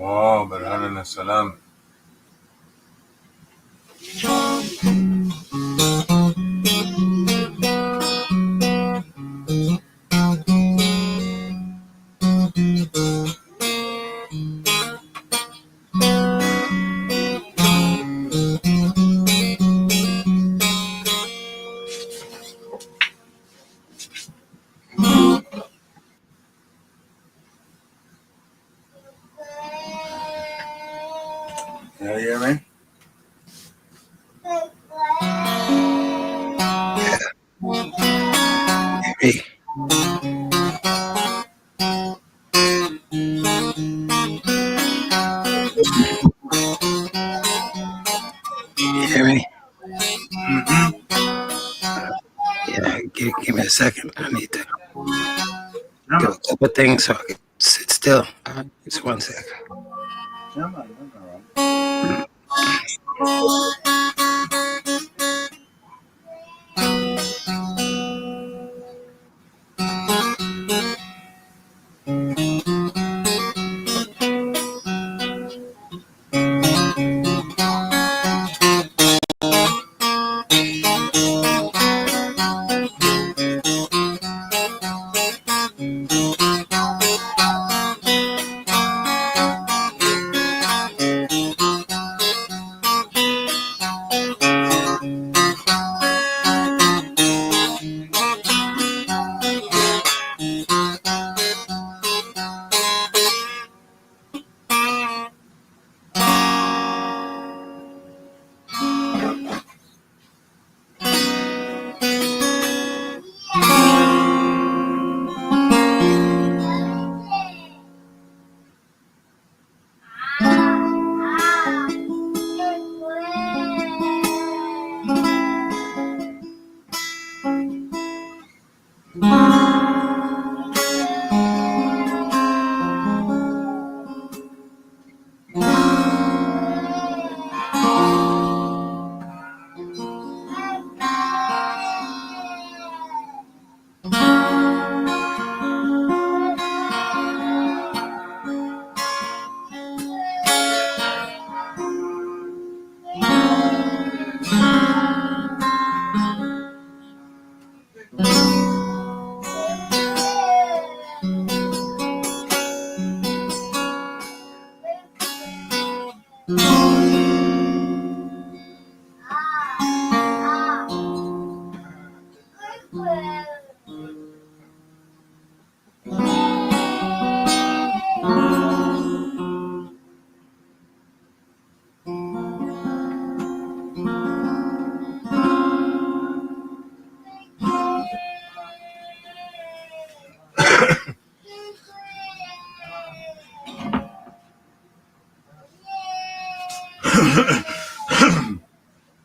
Oh, Barhanan Salam. Can you hear me? Hey, you hear me? Mm-hmm. Yeah, give me a second. I need to do Yama. a couple of things so I can sit still. Just 1 sec. Yama.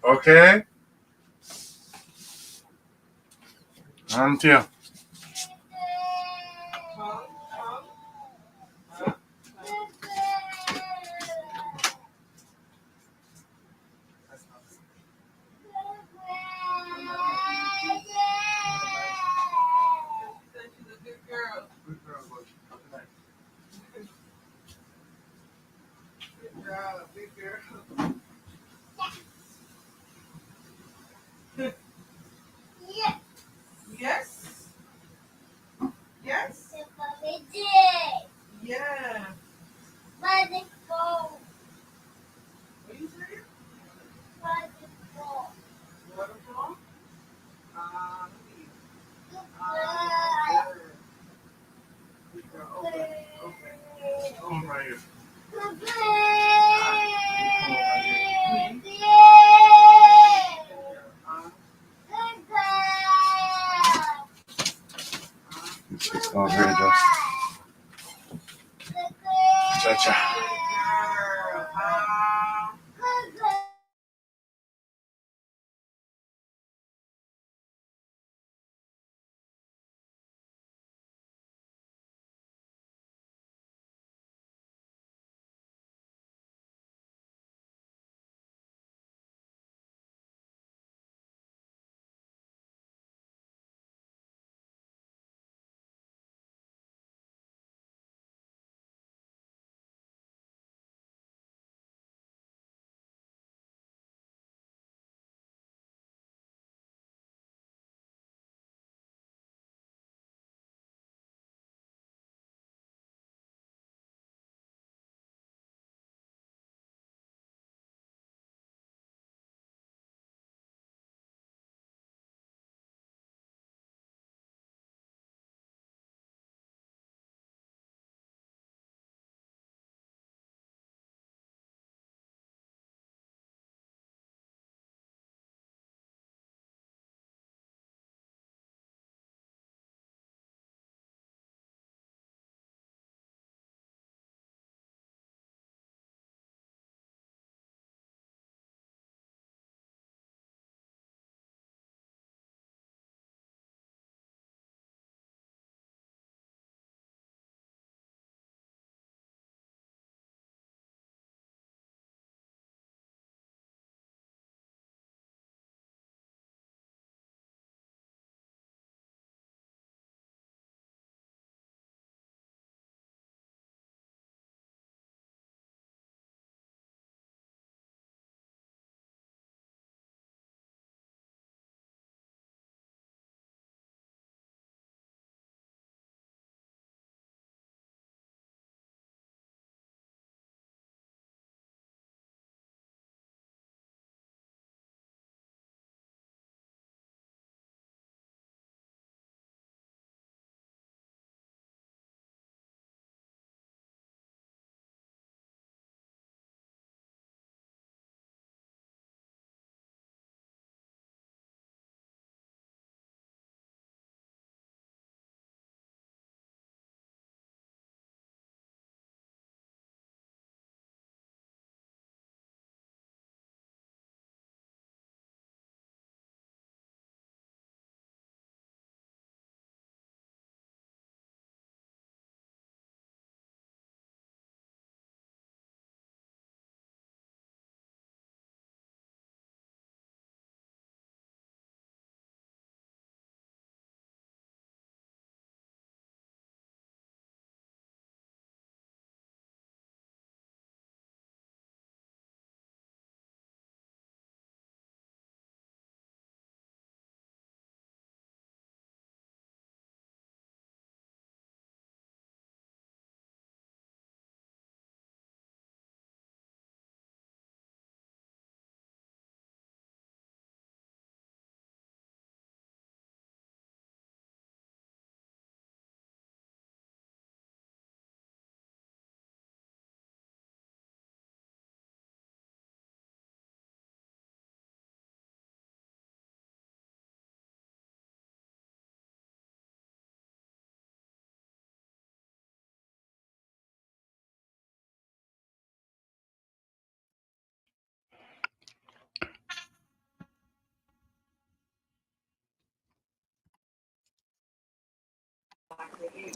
Okay. I'm here. Yes. Yes. Yeah. What you saying? Waterfall? Neat. Good. Good girl. Okay. Okay. Oh, my God. It's all very just. Cha-cha.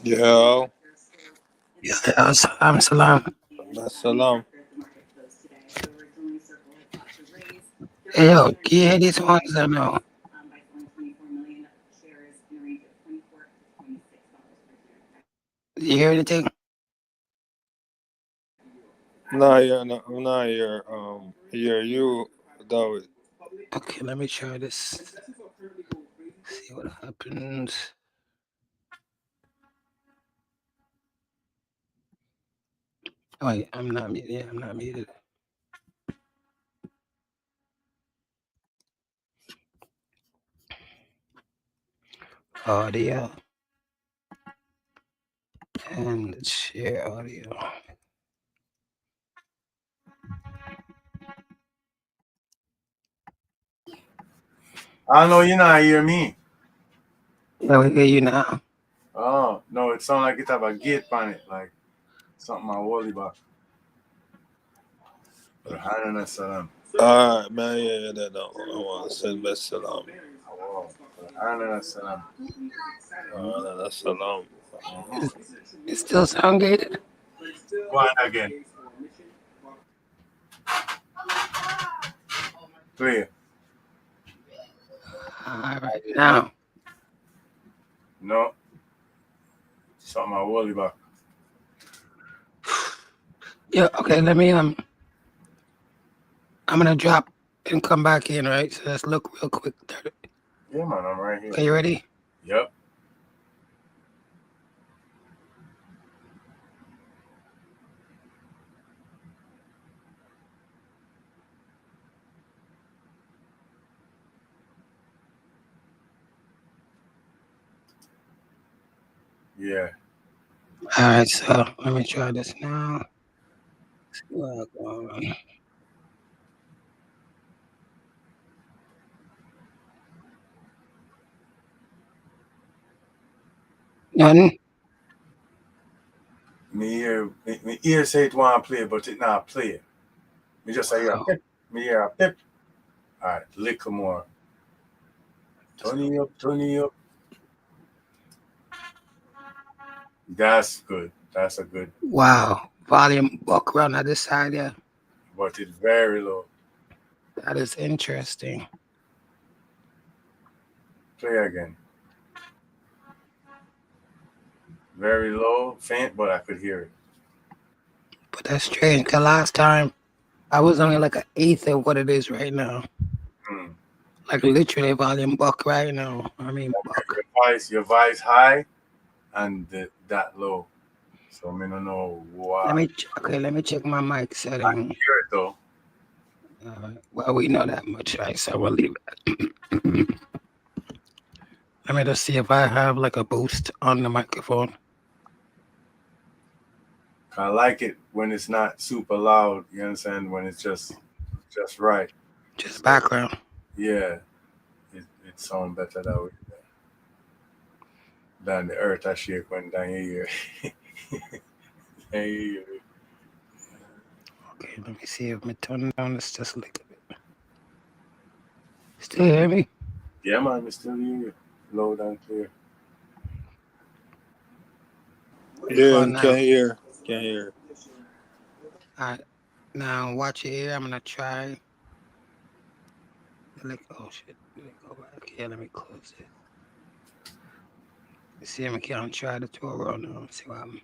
Yo, Yeah, salam. salam. Hey, yo, can you hear these ones or no? Do you hear anything? Nah, hear you, David. Okay, let me try this. See what happens. Oh, wait, I'm not muted. Yeah, I'm not muted. Audio and share audio. I know you not hear me. Yeah, we hear you now. Oh, no, it sound like it have a gate on it, like something I worry about. Subhanallah salam. Alright, man, yeah, that don't. I want to send best salam. Oh, subhanallah salam. That's salam. It still sound gated? Go on again. Clear. All right, now. No, something I worry about. Yeah, okay, let me, I'm gonna drop and come back in, right? So let's look real quick. Yeah, man, I'm right here. Okay, you ready? Yep. Yeah. All right, so let me try this now. See what I go on. Nothing? Me ear say it want to play, but it not play. Me just say, yeah, Wow. pip. Me hear a pip. All right, little more. Turn it up. That's good. That's a good, Wow. Volume walk around on this side, yeah. but it's very low. That is interesting. Play again. Very low, faint, but I could hear it. But that's strange, because last time I was only like an eighth of what it is right now. Hmm. Like literally volume buck right now. I mean buck. Your voice high and that low. So I don't know why. Let me check my mic I setting. hear it though. Well, we know that much, right? So we'll leave it. Let me just see if I have like a boost on the microphone. I like it when it's not super loud. You understand? When it's just right. Just So, background. yeah, it sounds better that way than the earth I shake when down your ear. Hey, Okay, let me see if my turn down this just a little bit. Still hear me? yeah, man, I still hear you loud and clear. Yeah, now? can't hear. Can't hear. All right. Now watch your ear. I'm gonna try. Oh shit. Let me go back here. Let me close it. Let's see if I can try the tour roll now. See what happens.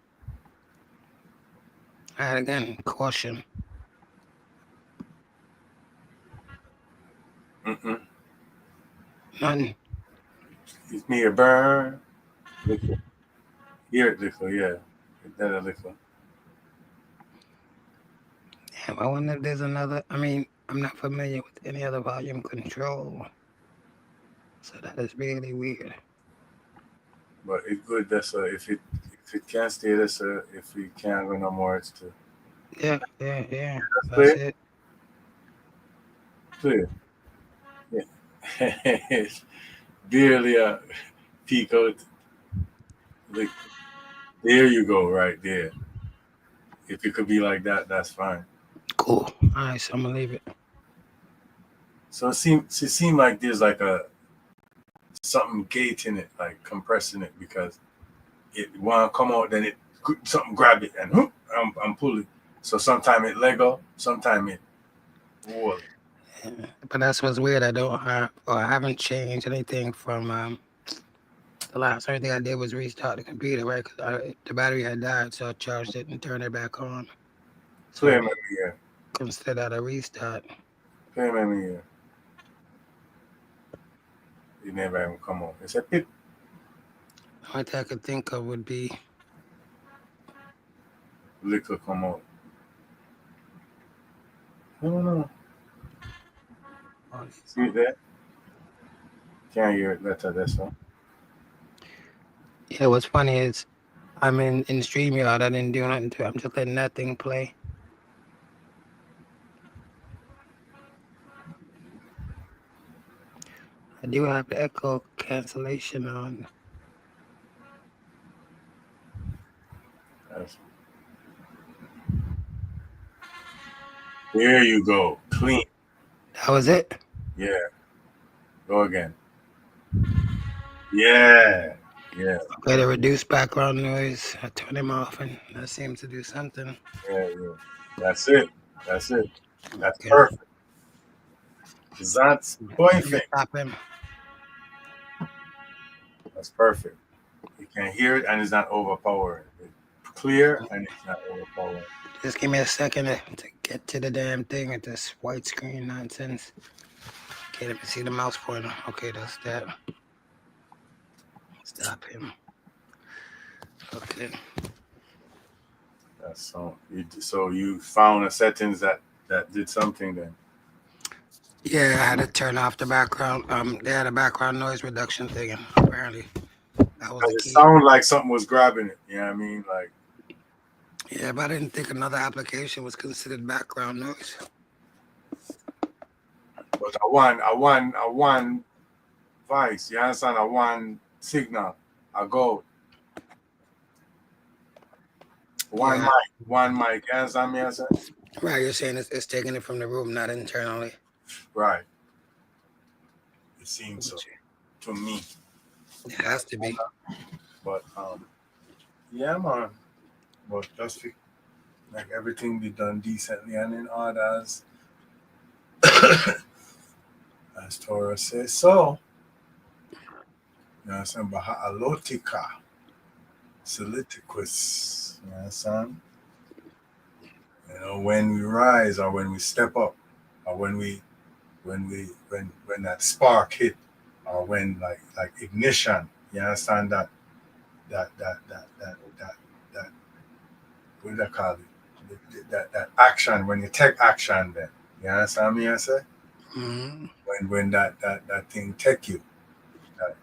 All right, again, caution. Mm-mm. None. It's me a burn. Liquor. Hear it, liquor, yeah. That a liquor. Damn, I wonder if there's another. I mean, I'm not familiar with any other volume control. So that is really weird. But it's good. If it can't stay, if we can't go no more, it's to Yeah. just That's play. it. Clear. Yeah. Barely a peek out. Like, there you go, right there. If it could be like that, that's fine. Cool. All right, so I'm gonna leave it. So it seemed like there's like a something gating it, like compressing it, because it want to come out, then something grab it and whoop, I'm pulling. So sometimes it Lego, sometimes it wall. But that's what's weird. I haven't changed anything from the last. Only thing I did was restart the computer, right? Because the battery had died, so I charged it and turned it back on. So Play I me here. consider that a restart. Play me here. It never even come out. It's a pit. The only thing I could think of would be Liquor come out. I don't know. on See it there? Can't hear it better this one. Yeah, what's funny is I'm in StreamYard. I didn't do nothing to it. I'm just letting that thing play. I do have the echo cancellation on. That's, there you go. Clean. That was it. Yeah. Go again. Yeah. Yeah. Okay, to reduce background noise, I turn them off, and that seems to do something. Yeah. Yeah. That's it. That's it. That's Okay, perfect. That's let me perfect. stop him. That's perfect. You can hear it and it's not overpowering. It's clear and it's not overpowering. Just give me a second to get to the damn thing at this white screen nonsense. Can't even see the mouse pointer. Okay, that's that. Stop him. Okay. That's so you found a settings that did something then. Yeah, I had to turn off the background. They had a background noise reduction thing, and apparently that was the It key. sounded like something was grabbing it. You know what I mean? Like, Yeah, but I didn't think another application was considered background noise. but I want voice. You understand? I want signal. I go one Yeah, mic, one mic. You understand me? I said? right. You're saying it's taking it from the room, not internally. Right. It seems so to me. It has to be. But yeah, man. But just like everything be done decently and in order as Torah says so. You know what I'm saying? Baha'alotika, soliticus. You know what I'm saying? You know, when we rise or when we step up or when that spark hit or when like ignition, you understand that what do they call it? That action, when you take action then. You understand me I say? Mm-hmm. When that thing take you,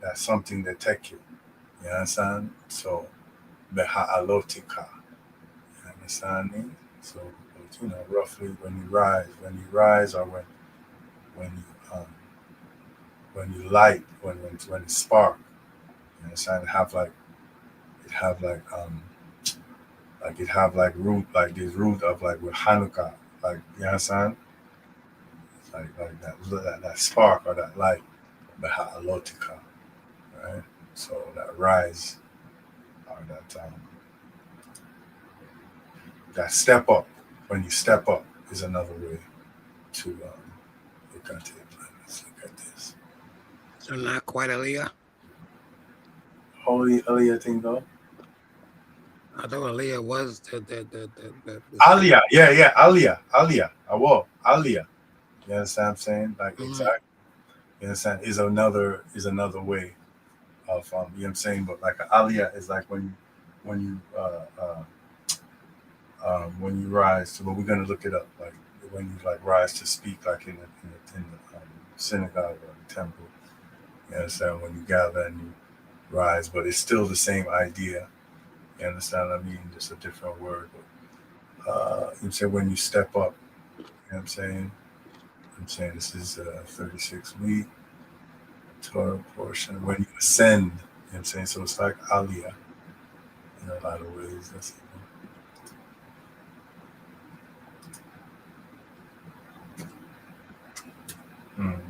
that's something that take you. You understand? So beha'alotika. You understand me? So but, roughly when you rise or when you when you light, when it spark, you understand it have like root, like this root of like with Hanukkah, like you understand? Like that spark or that light, beha'alotika, right? So that rise or that step up, when you step up is another way to look at it. Let's look at this. So not quite Aliyah. Holy Aliyah thing though. I thought Aliyah was the Aliyah, yeah, Aliyah. Aliyah. You understand what I'm saying? Like mm-hmm. exactly. You understand? Is another way of you know what I'm saying? But like Aliyah is like when you when you rise to, but we're gonna look it up, like when you like rise to speak, like in the synagogue or the temple. You understand? When you gather and you rise, but it's still the same idea. You understand what I mean? Just a different word. But you say when you step up, you know what I'm saying? I'm saying this is 36 week Torah portion. When you ascend, you know what I'm saying? So it's like Aliyah in a lot of ways. Mm.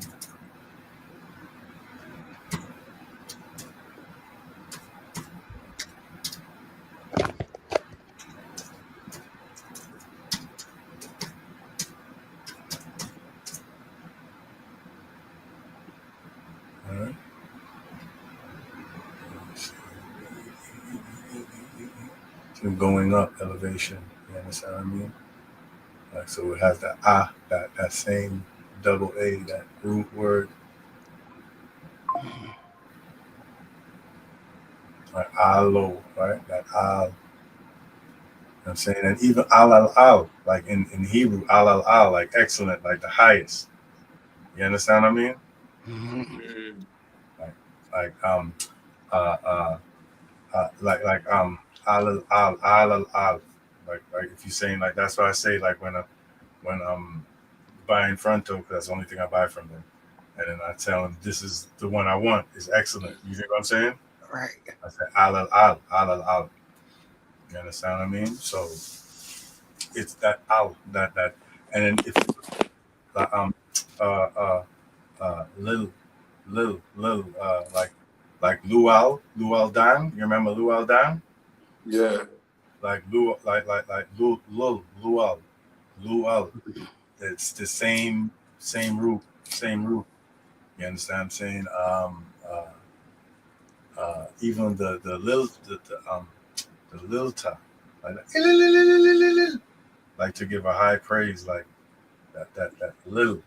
going up elevation. You understand what I mean? Like, so it has that that same double A, that root word, like alo, right? That al. You know what I'm saying? And even al, like in Hebrew, al, like excellent, like the highest. You understand what I mean? Mm. Like, like uh uh like al, like if you're saying, like, that's why I say, like, when buying Fronto, because that's the only thing I buy from them, and then I tell them this is the one I want, is excellent. You think what I'm saying? Right. I say al. You understand what I mean? So it's that al, that, and then if uh uh little like Lual Dan. You remember Lual Dan? Yeah. Like Lual. It's the same root, same root. You understand what I'm saying? Even the lilta, like to give a high praise, like that little.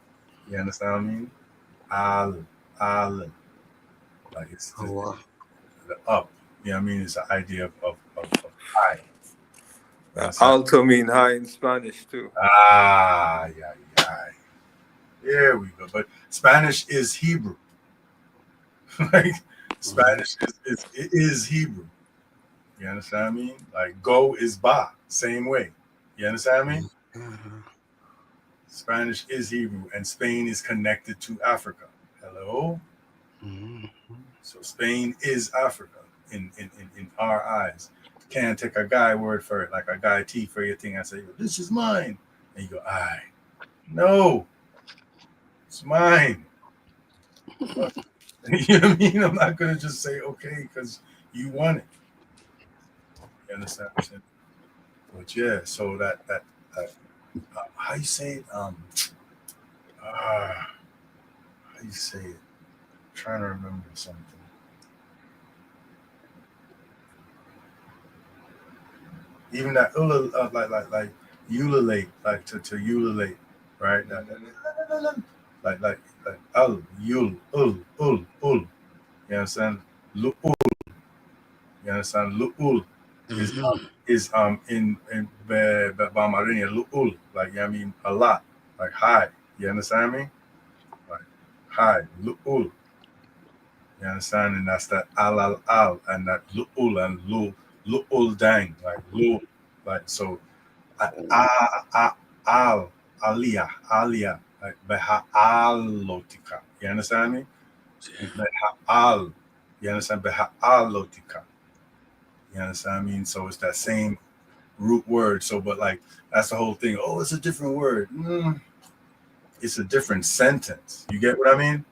You understand what I mean? Al, like it's Oh, wow. the up. You know what I mean? It's the idea of high. You understand? Alto mean high in Spanish too. Yeah. There we go. But Spanish is Hebrew. Like, Spanish is Hebrew. You understand what I mean? Like, go is ba, same way. You understand me? Uh-huh. Spanish is Hebrew, and Spain is connected to Africa. Hello? Mm-hmm. So Spain is Africa in our eyes. Can't take a guy word for it, like a guy T for your thing. I say, this is mine. And you go, aye. No, it's mine. You know what I mean? I'm not going to just say, okay, because you want it. You understand what I'm saying? But yeah, so how you say it? How you say it? I'm trying to remember something. Even that like ululate, like to ululate, right? Like ul ul. You understand? Lu'ul. You understand? Lu'ul is Mm-hmm. in Bamarinia. Lu'ul, like, I mean, a lot, like high. You understand me? Like high. Lu'ul. You understand? And that's that al, and that lu'ul and lu'ul dang, like lu, like so. Al Aliyah, like beha alotika. You understand me? Beha al. You understand? Beha alotika. You understand what I mean? So it's that same root word. So, but like, that's the whole thing. Oh, it's a different word. It's a different sentence. You get what I mean?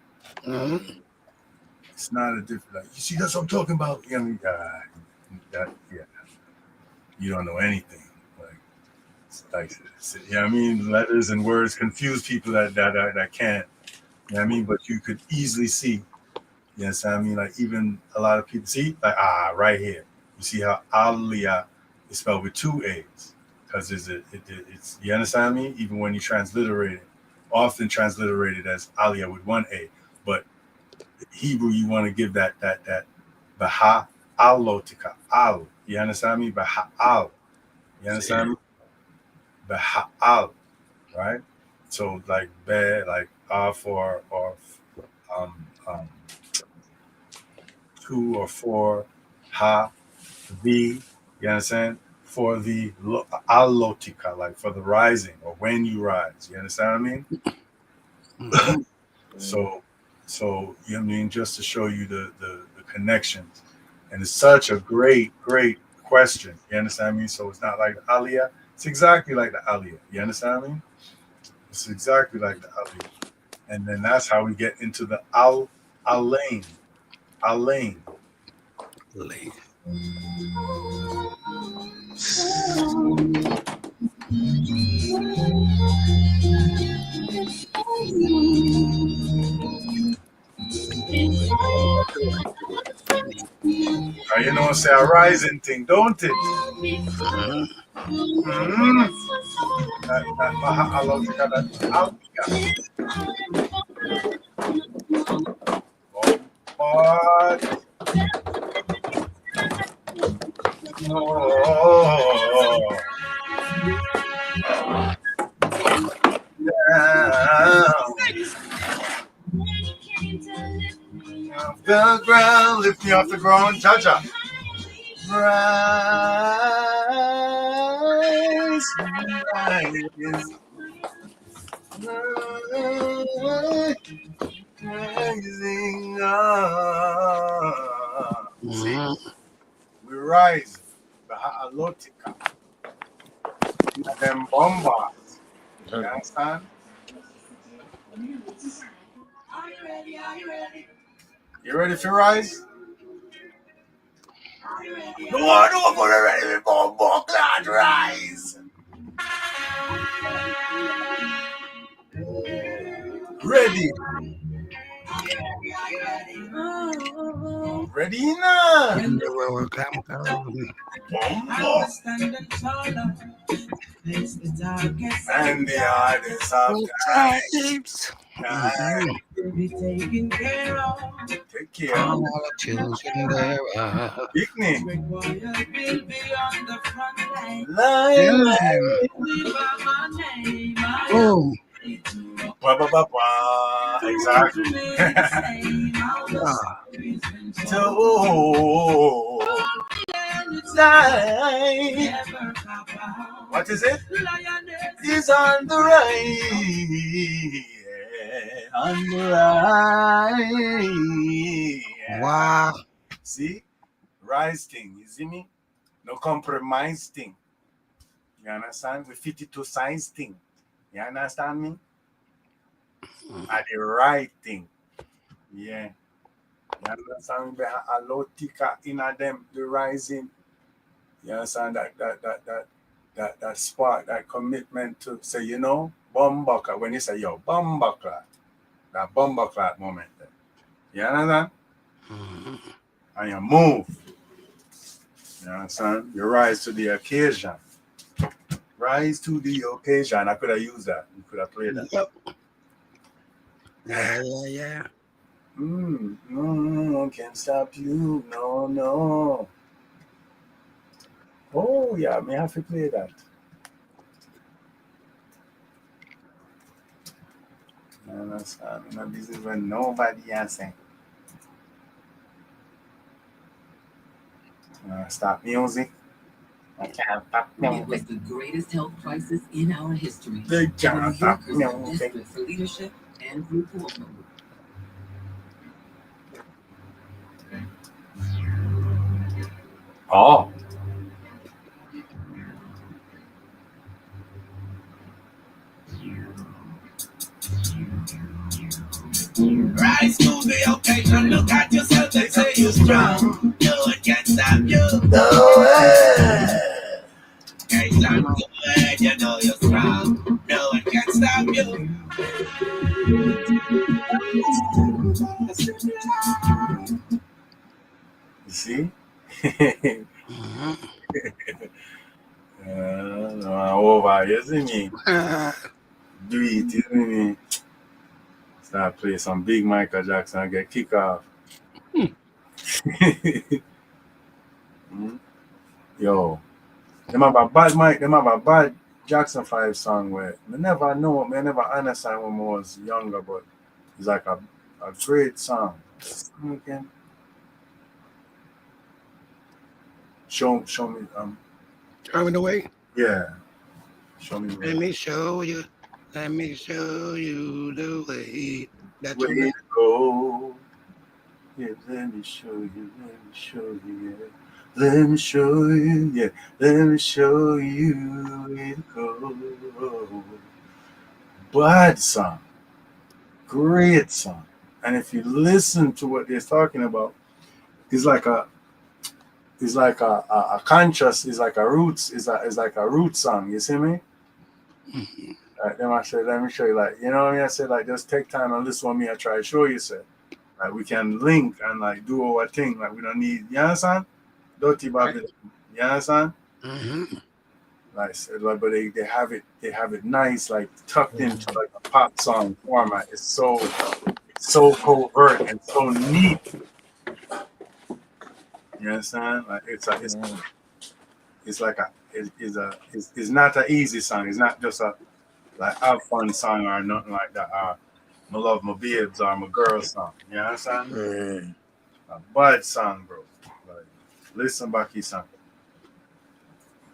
Mm-hmm. It's not a different. Like, you see, that's what I'm talking about. You know, yeah. You don't know anything. Like, you know what I mean? Letters and words confuse people that can't. You know what I mean? But you could easily see. You know what I mean? Like, even a lot of people see, like, right here. You see how Aliyah is spelled with two A's, because it's, you understand me? Even when you transliterate it, often transliterated as Aliyah with one A, but Hebrew, you want to give that Baha Alotika Al. You understand me? Baha Al. You understand me? Baha Al. Right? So like be, like for or um um two or four, ha, the, you understand? For the alotika, like for the rising or when you rise. You understand what I mean? Mm-hmm. So you know what I mean, just to show you the connections. And it's such a great question. You understand me? So it's not like the Aliyah. It's exactly like the Aliyah. You understand me? It's exactly like the Aliyah. And then that's how we get into the Alain. Alain. Late. You know, must say a rising thing, don't it? Mhm. Mm-hmm. That Mahalotica, that Altica. But oh, down off the ground, lift me off the ground, Jaja. Rise, rise, rising up. See, Mhm. we rise. Baha'alotica. Them bombas. You understand? Are you ready? Are you ready? You ready for rise? Are you ready? No, I don't want to ready for bomba clad rise. Ready. Are you ready? Oh, Ready now. And the world come Bomba. stand and taller. Face the darkest And the hardest of times. time. will be taken care of. Take care. All the children there are. Picnic. Required will be on the front line. Lion. We by my name. I Oh, Ba, ba, ba, ba. Exactly. ah, So, light. What is it? Is on the right. On the right. wow. See? Rise thing. You see me? No compromise thing. You understand? We fit it to science thing. You understand me? At the right thing. Yeah. You understand? We have a lotika in them, the rising. You understand that spark, that commitment to say, you know, bumbaka. When you say, yo, bumbaka, that bumbaka moment. There. You understand? Mhm. And you move. You understand? You rise to the occasion. Rise to the occasion. I could have used that. You could have played that. Yep. Yeah. No one can stop you. No, no. Oh, yeah, may have to play that. You understand? You know, this is when nobody answering. Stop music. I can't stop It was music. the greatest health crisis in our history. They And can't New stop Yorkers are music. desperate for leadership and reform. Oh. Rise to the occasion, look at yourself and say you're strong. No one can stop you. No way. Occasion, go ahead, you know you're strong. No one can stop you. You see? Mhm. Over, you see me? Ah, Do it, you see me? Start play some big Michael Jackson and get kick off. Mm. Yo, them have a bad Mike, them have a bad Jackson 5 song where I never know, I never understand when I was younger, but it's like a great song. Okay. Show me, Show me the way. yeah, show me Let me show you. Let me show you the way. That's where what to go. Yeah, let me show you, yeah. Let me show you, yeah. Let me show you where to go. Bad song, great song. And if you listen to what they're talking about, it's like a conscious, it's like a roots, it's like a root song, you see me? Mhm. Then I said, let me show you, like, you know what I mean? I said, like, just take time and listen to me, I try to show you, said. Like, we can link and, like, do our thing, like, we don't need, you understand? Dirty Babylon. You understand? Mm-hmm. Like, but they have it nice, like tucked into like a pop song format. It's so covert and so neat. You understand? Like it's like it's not an easy song. It's not just a like a fun song or nothing like that. My love my babes or my girl song. You understand? Mm. A bad song, bro. Like listen back his song.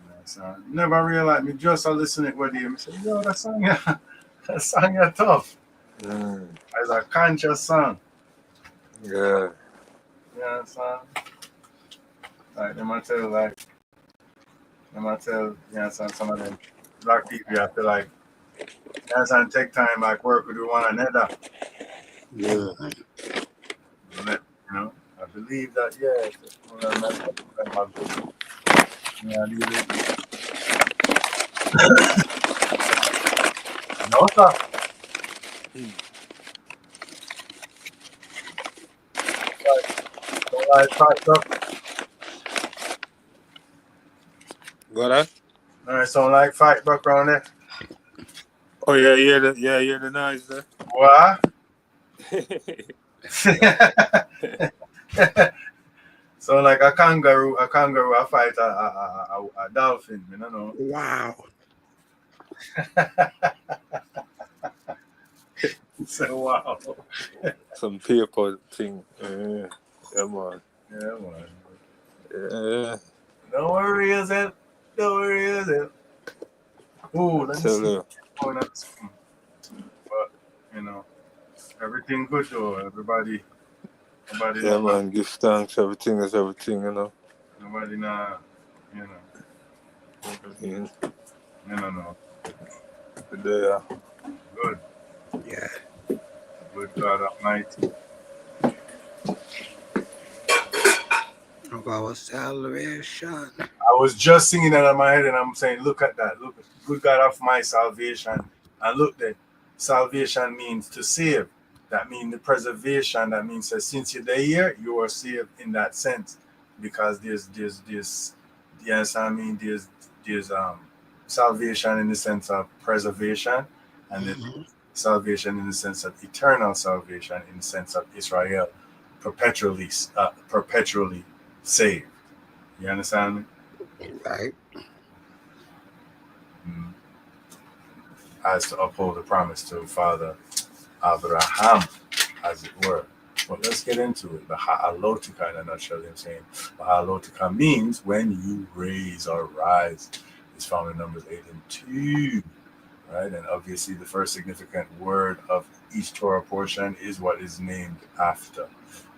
You understand? Never realized me just listening with him. Say, yo, that song yeah, that song is tough. Mm. It's a conscious song. Yeah. You understand? Like them I tell you know some of them black people you have to like dance and take time like work with one another. Yeah. You know, I believe that yeah, leave it. No sir. Like fight up. Got that? All right, so like fight background there. Oh yeah, the noise there. What? So like a kangaroo, I fight a dolphin. You know. Wow. So wow. Some paper thing. Yeah, man. Yeah, man. Yeah. Don't worry, is it? Don't worry, is it? Ooh, let me Tell see. you. But you know, everything good though. Everybody Yeah, man. Give thanks. Everything is everything, you know. nobody not, you know, Yeah. no. There. Good, Yeah. good God Almighty. About salvation. I was just singing that in my head, and I'm saying, look at that. Look, good God of my salvation, and look that salvation means to save. That means the preservation. That means that since you're there, you are saved in that sense, because there's yes, I mean there's salvation in the sense of preservation, and then Mm-hmm. salvation in the sense of eternal salvation, in the sense of Israel perpetually saved. You understand me? Right. Mm. As to uphold the promise to Father Abraham, as it were. But let's get into it. The Ha'alotika in a nutshell, I'm saying Ha'alotika means when you raise or rise. It's found in Numbers 8 and 2. Right? And obviously the first significant word of each Torah portion is what is named after.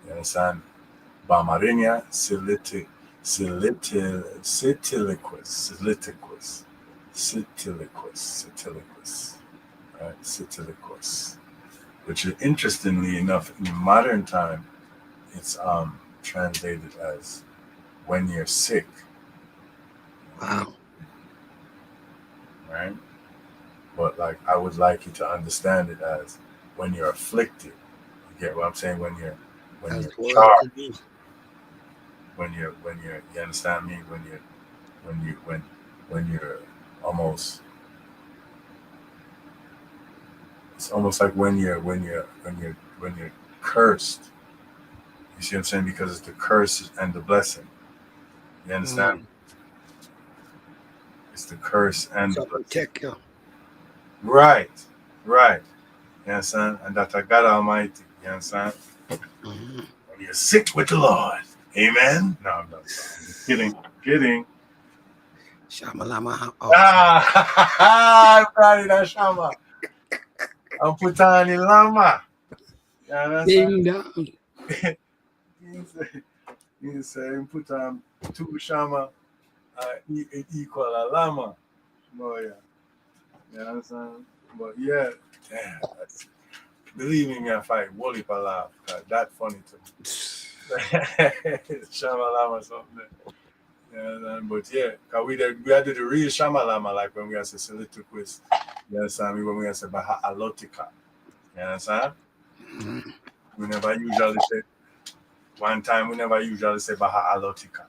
You understand? Bamarinia Sitiliquus, right? Sitiliquus, which is interestingly enough in modern time, it's translated as when you're sick, Wow. right? But like I would like you to understand it as when you're afflicted. You get what I'm saying? When you're That's the word charged, to do. when you're you understand me? When you're almost it's almost like when you're cursed. You see what I'm saying? Because it's the curse and the blessing. You understand? Mm. It's the curse and the So blessing. protect you. Right. Right. You understand? And that God Almighty. You understand? Mm-hmm. When you're sick with the Lord. Amen. No, I'm not. Kidding. Shamalama. Oh, Ah, I'm proud of Shama. I'm put on the Lama. You understand? ding dong. He said, put on two Shama equal a Lama. Oh, yeah. You understand? But yeah, damn, believe me, I fight Wally for laugh. That funny to me. Shama or something. Yeah, but yeah, cause we had to do the real Shamalama like when we had to Silitu quiz. You understand me? When we had to Baha Alotica. You understand? Mm-hmm. We never usually say one time we never usually say Baha Alotica.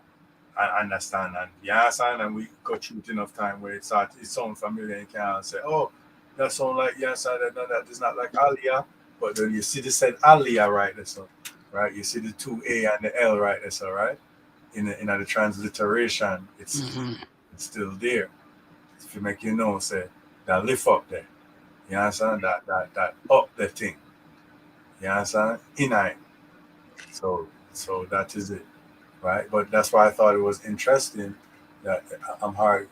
I understand, and you understand, and we got through it enough time where it sounds familiar, and you can say, oh, that sound like, you understand, that is not like Aliyah, but then you see the said Aliyah right there, so, right, you see the 2A and the L right there, so, right, in the transliteration, it's still there. If you make you know, say, that lift up there, you understand, that up the thing, you understand, in it, so that is it. Right? But that's why I thought it was interesting that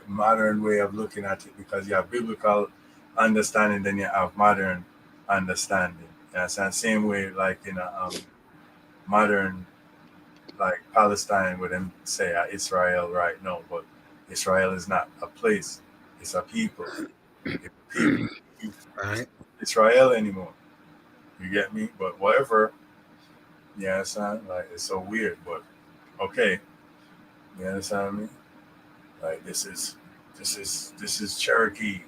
modern way of looking at it, because you have biblical understanding, then you have modern understanding. Yes, and same way like in a modern like Palestine would them say Israel right now, but Israel is not a place; it's a people. It's people. Right. Israel anymore. You get me? But whatever. Yeah, it's not like it's so weird, but okay. You understand me? Like this is Cherokee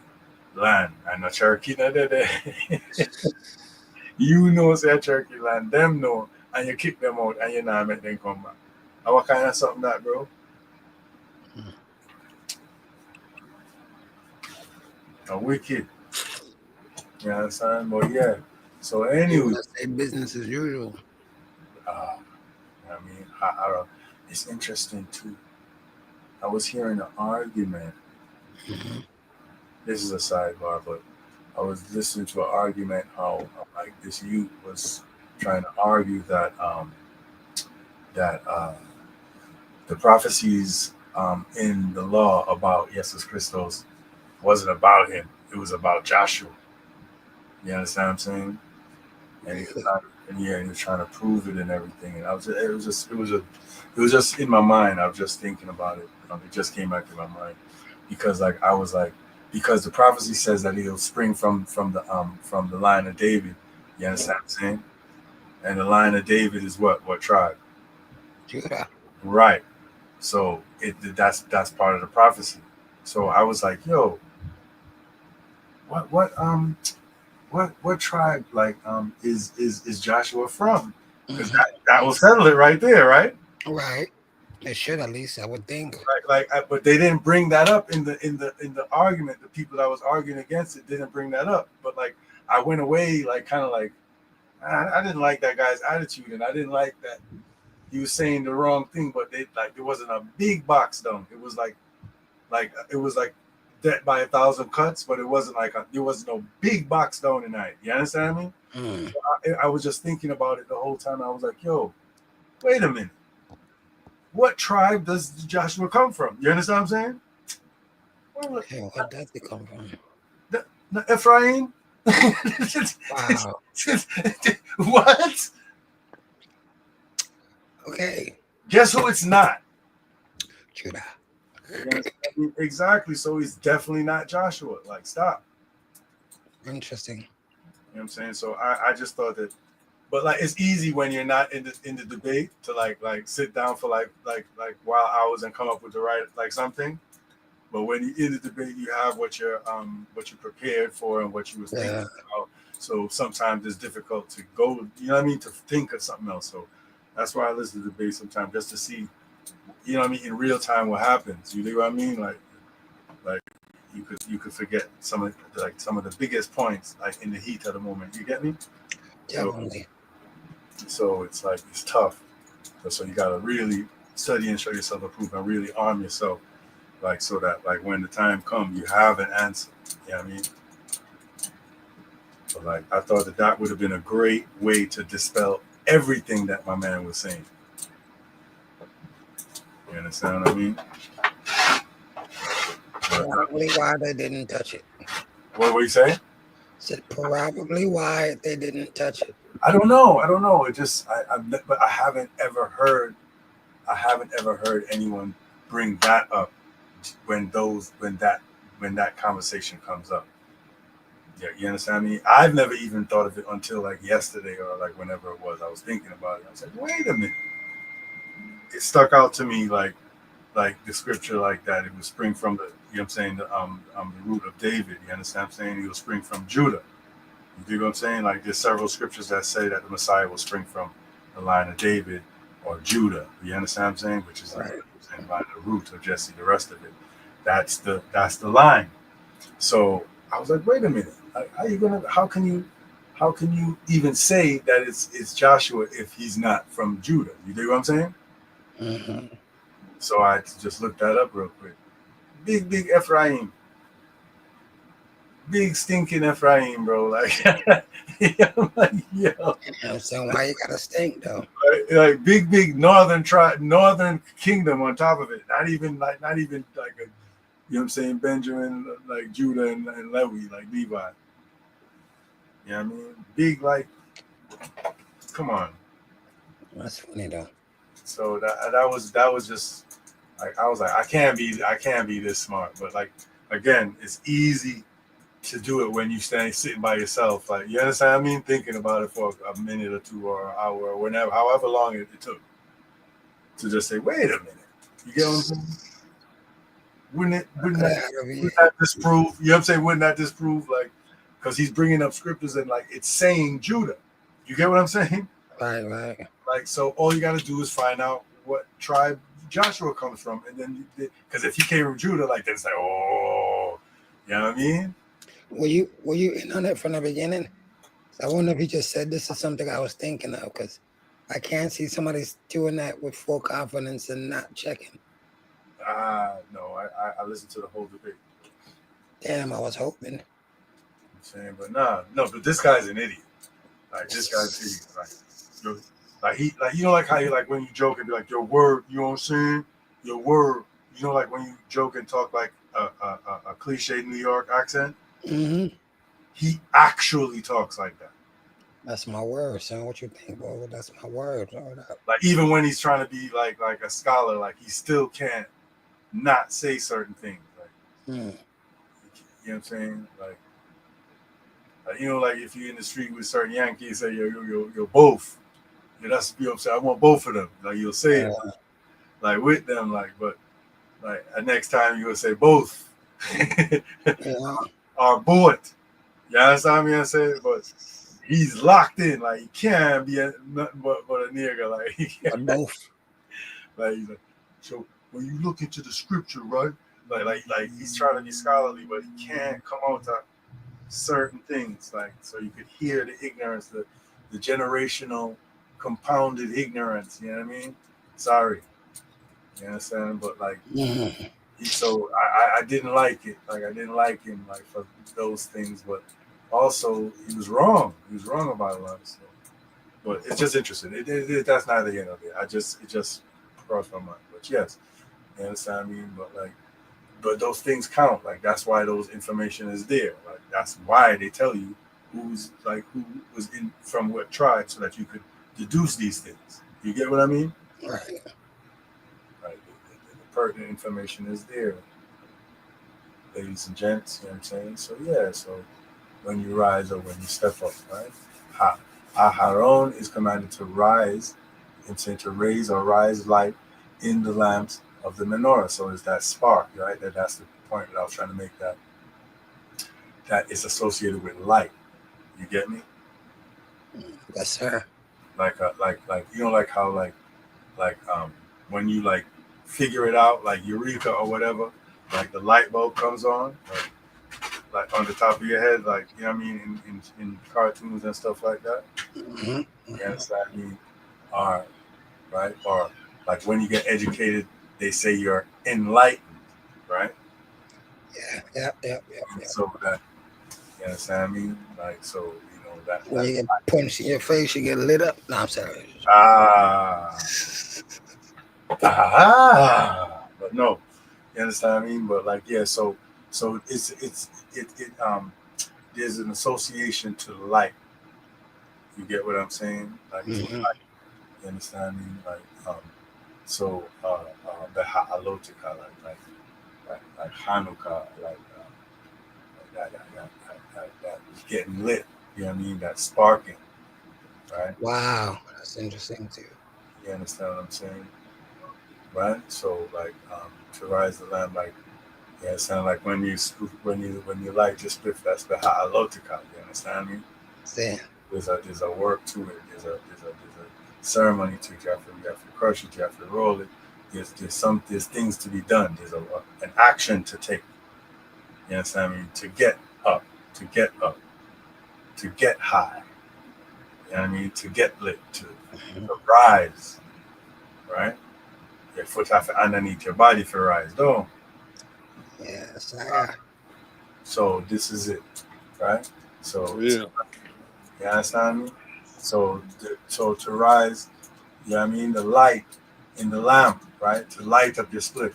land. And the Cherokee you know say Cherokee land, them know, and you kick them out and you not make them come back. And what kind of something that, bro? A wicked. You understand? But yeah. So You anyway, want to say business as usual. uh, I mean, I don't, it's interesting too. I was hearing an argument. This is a sidebar, but I was listening to an argument how like this youth was trying to argue that the prophecies in the law about Jesus Christos wasn't about him; it was about Joshua. You understand what I'm saying? And he was he was trying to prove it and everything. And it was just in my mind. I was just thinking about it. It just came back to my mind because like I was like because the prophecy says that he'll spring from the line of David. You understand what I'm saying? And the line of David is what tribe? Judah. Right. So that's part of the prophecy. So I was like, yo, what tribe like is Joshua from? Because that will settle it right there, right? Right. They should at least, I would think. But they didn't bring that up in the argument. The people that was arguing against it didn't bring that up. But like I went away like kind of like I didn't like that guy's attitude, and I didn't like that he was saying the wrong thing. But they like it wasn't a big box down. It was like death by 1,000 cuts, but it wasn't like there was no big box down tonight. You understand me? I was just thinking about it the whole time. I was like, yo, wait a minute. What tribe does Joshua come from? You understand what I'm saying? Well, Yeah, where does it come from? the Ephraim? Wow. What? Okay. Guess who it's not? Judah. Exactly. So he's definitely not Joshua. Like, stop. Interesting. You know what I'm saying? So I just thought that, but like it's easy when you're not in the debate to like sit down for like while hours and come up with the right like something. But when you're in the debate, you have what you're prepared for and what you was thinking about. So sometimes it's difficult to go, you know what I mean, to think of something else. So that's why I listen to debate sometimes just to see, you know what I mean, in real time what happens. You know what I mean? Like you could forget some of the biggest points like in the heat of the moment. You get me? Definitely. So it's like it's tough. So you gotta really study and show yourself approved and really arm yourself, like so that like when the time comes, you have an answer. You know what I mean? So like I thought that would have been a great way to dispel everything that my man was saying. You understand what I mean? Probably why they didn't touch it. What were you saying? Said probably why they didn't touch it. I don't know. It just but I haven't ever heard anyone bring that up when that conversation comes up. Yeah, you understand me? I've never even thought of it until like yesterday or like whenever it was. I was thinking about it. I was like, wait a minute. It stuck out to me like the scripture like that. It would spring from the you know what I'm saying the root of David. You understand what I'm saying? He will spring from Judah. You dig what I'm saying? Like there's several scriptures that say that the Messiah will spring from the line of David, or Judah. You understand what I'm saying? Which is Right. represented by the root of Jesse. The rest of it, that's the line. So I was like, wait a minute, like, how can you even say that it's Joshua if he's not from Judah? You dig what I'm saying? Mm-hmm. So I had to just look that up real quick. Big Ephraim, big stinking Ephraim, bro. Like, I'm like, yo, So why you gotta stink though? like big northern kingdom on top of it. Not even like a, you know what I'm saying, Benjamin, like Judah and Levi, like Levi. You know what I mean? Big, like, come on. That's funny though. So that was just like, I was like, I can't be this smart. But like, again, it's easy to do it when you sitting by yourself. Like, you understand what I mean? Thinking about it for a minute or two or an hour or whenever, however long it took to just say, wait a minute. You get what I'm saying? Wouldn't that disprove? You know what I'm saying? Wouldn't that disprove, like, because he's bringing up scriptures and like it's saying Judah. You get what I'm saying? Right. Like, so all you got to do is find out what tribe Joshua comes from, and then because if he came from Judah, like, then it's like, oh, you know what I mean? Were you in on it from the beginning? I wonder if you just said this is something I was thinking of, because I can't see somebody doing that with full confidence and not checking. No, I listened to the whole debate. Damn, I was hoping. I'm saying, but but this guy's an idiot. Like, this guy's an idiot. Like, like how you, like, when you joke and be like, your word, you know what I'm saying? Your word, like when you joke and talk like a cliche New York accent. Mm-hmm. He actually talks like that. That's my word, son. What you think, bro? That's my word. Like, even when he's trying to be like a scholar, like, he still can't not say certain things. Like, you know what I'm saying? Like, like if you're in the street with certain Yankees, say you're both. Yeah, that's, you know what I'm saying. I want both of them. Like, you'll say it like with them, like, but like next time you'll say both. Or both. You understand me? I say, but he's locked in. Like, he can't be nothing but a nigga. Like, he can't. Both. Like, he's like, so when you look into the scripture, right? Like he's trying to be scholarly, but he can't come out to certain things. Like, so you could hear the ignorance, the generational compounded ignorance. You know what I mean? Sorry. You understand? But like, so I didn't like it. Like, I didn't like him, like, for those things. But also, he was wrong. He was wrong about a lot of stuff. But it's just interesting. That's neither here nor there. It just crossed my mind. But yes, you understand what I mean? But those things count. Like, that's why those information is there. Like, that's why they tell you who was in from what tribe, so that you could deduce these things. You get what I mean? Right. Right. The pertinent information is there, ladies and gents. You know what I'm saying? So yeah. So when you rise or when you step up, right? Aharon is commanded to rise, and saying to raise or rise light in the lamps of the menorah. So it's that spark, right? That's the point that I was trying to make. That is associated with light. You get me? Yes, sir. Like like how like when you like figure it out, like Eureka or whatever, like the light bulb comes on, like on the top of your head, like, you know what I mean, in cartoons and stuff like that. Mm-hmm. You understand me? Or right? Or like when you get educated, they say you're enlightened, right? Yeah. So that, you understand what I mean? Like, so, that. When you get punched in your face, you get lit up. No, I'm sorry. But no, you understand what I mean? But like, yeah, so it's there's an association to light. You get what I'm saying? Like, to light. You understand what I mean? Like, so the ha'alotika, like Hanukkah, like that getting lit. You know what I mean? That sparking, right? Wow, that's interesting too. You understand what I'm saying? Right? So like, to rise the lamp, like, you understand, like when you light your spliff, that's the ha'alotika. You understand me? Yeah. There's a work to it. There's a ceremony to it. You have to crush it. You have to roll it. There's things to be done. There's an action to take. You understand me? To get up, to get up, to get high. You know what I mean? To get lit, to rise, right? Your foot have to underneath your body for rise, though. Yes, I So this is it, right? So Yeah. you understand me? So to rise, you know what I mean? The light in the lamp, right? To light up your split.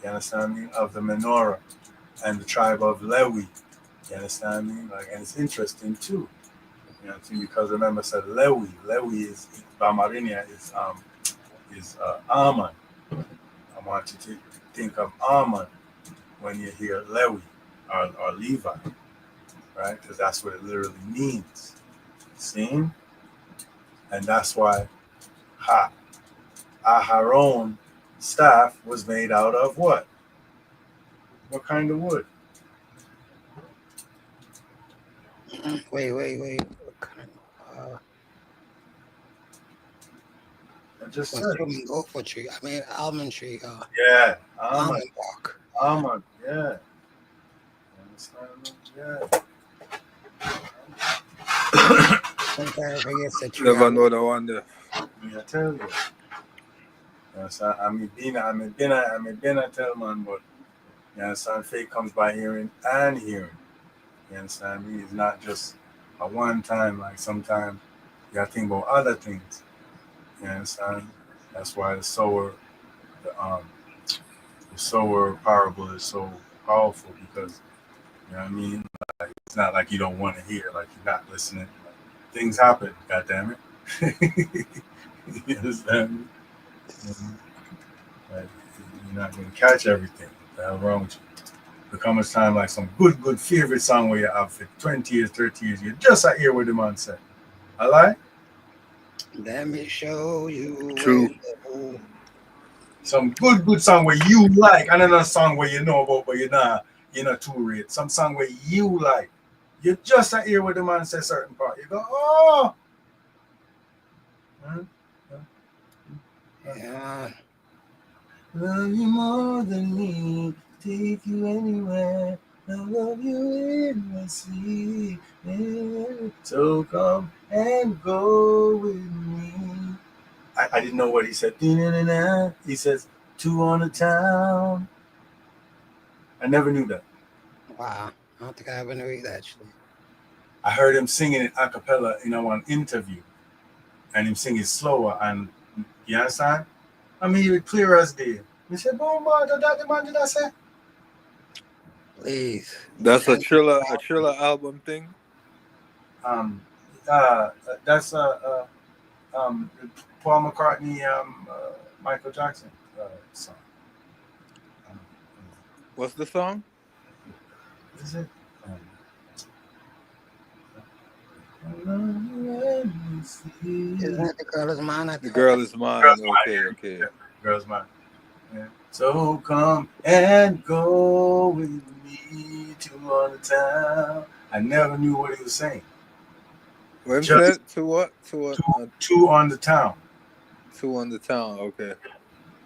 You understand me? Of the menorah and the tribe of Lewi. You understand me? Like, and it's interesting too. You know what I mean? Because remember, I said Lewi. Lewi is Bamarinia is Ammon. I want you to think of Ammon when you hear Lewi or Levi, right? Because that's what it literally means. See? And that's why Aharon staff was made out of what? What kind of wood? wait. What kind of, I just I'm said. assuming gopher tree. I mean almond tree. Yeah, Almond bark. almond. Yeah. Yeah. Sometimes I guess the tree. Never know the one there. I tell you. Yes, I tell man, but you understand, faith comes by hearing and hearing. You understand me? It's not just a one time, like sometimes you gotta think about other things. You understand? That's why the sower parable is so powerful because you know what I mean? Like, it's not like you don't want to hear, like you're not listening. Like, things happen, god damn it. You understand me? Like, you're not gonna catch everything. What the hell wrong with you? There comes time like some good favorite song where you have for 20 years, 30 years, you just a hear what the man said. I lie? Let me show you True. where. Some good song where you like, and another song where you know about, but you're not too rate. Some song where you like. You just a hear what the man says certain part. You go, oh. Yeah. Love you more than me, take you anywhere. I love you endlessly. Yeah. So come and go with me. I didn't know what he said. He says, two on the town. I never knew that. Wow. I don't think I ever knew it actually. I heard him singing it a cappella, on interview, and him singing slower. And you understand? I mean, he was clear as day. He said, "Boom, that the man did I say?" Please. That's a Triller album thing. Um, that's Paul McCartney, Michael Jackson song. What's the song? What is it? Isn't it the girl is mine? The Girl Is Mine. Okay. Girl's Mine. Yeah. So come and go with me to on the town. I never knew what he was saying. When said to what? Two on the town. Two on the town. Okay.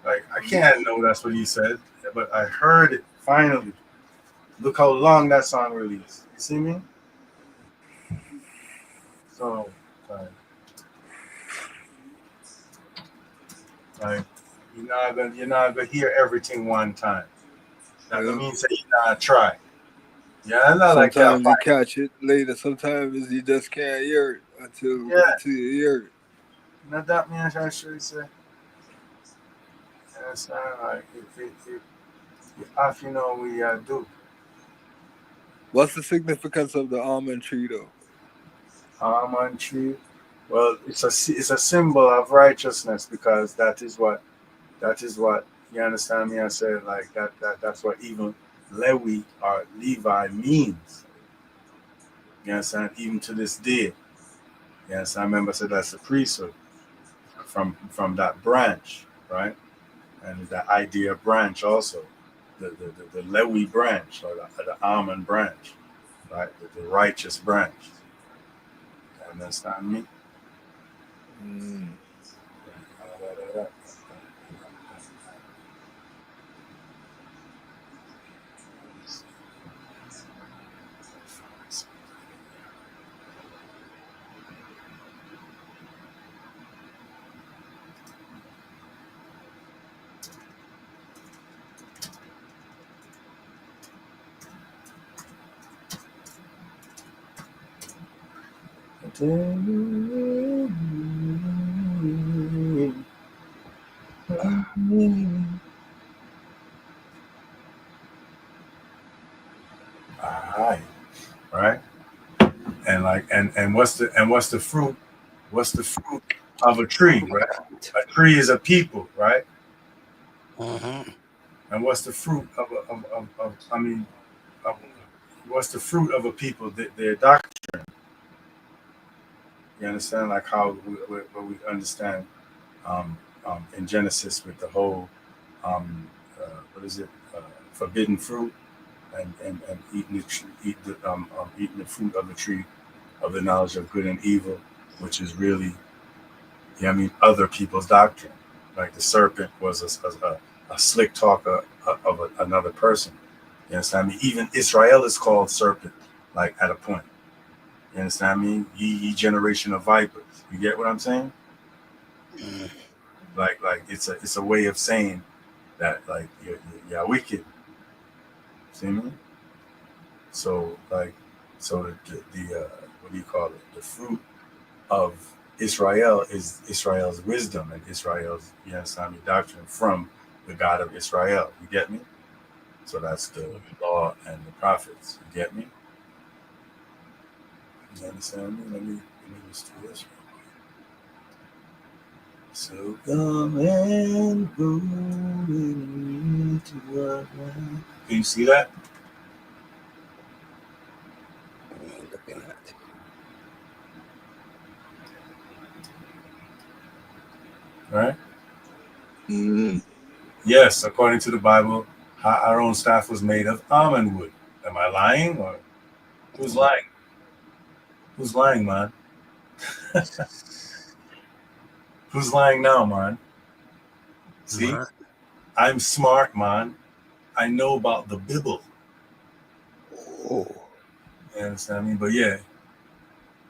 Like, I can't know that's what he said, but I heard it finally. Look how long that song released. You see me? So, like you're not gonna hear everything one time. That Yeah. means that you're not try. Yeah, I know, like Sometimes you catch it later. Sometimes you just can't hear it until you hear it. not that means I should say. That's not like if half we do. What's the significance of the almond tree, though? Almond tree. Well, it's a symbol of righteousness because that is what you understand me. I said like that's what even Lewi or Levi means. You understand? Even to this day. Yes, I remember. So that's the priesthood from that branch, right? And the idea branch also, the Lewi branch or the almond branch, right? The righteous branch. You understand me? Alright, right? And like and what's the fruit? What's the fruit of a tree, right? A tree is a people, right? Mm-hmm. And what's the fruit of what's the fruit of a people? Their doctrine. You understand, like how we understand in Genesis with the whole what is it? Forbidden fruit and eating the fruit of the tree of the knowledge of good and evil, which is really, other people's doctrine. Like the serpent was a slick talker of another person. You understand? Even Israel is called serpent, like at a point. You understand? Ye generation of vipers. You get what I'm saying? Like it's a way of saying that like you're wicked. See me? So like the what do you call it? The fruit of Israel is Israel's wisdom and Israel's doctrine from the God of Israel. You get me? So that's the law and the prophets. You get me? You understand me? Let me just do this. So come and go into our land. Can you see that? Looking at. Right? Mm-hmm. Yes, according to the Bible, our own staff was made of almond wood. Am I lying, or who's lying? Who's lying, man? Who's lying now, man? See, I'm smart, man. I know about the Bible. Oh. You understand me? But yeah,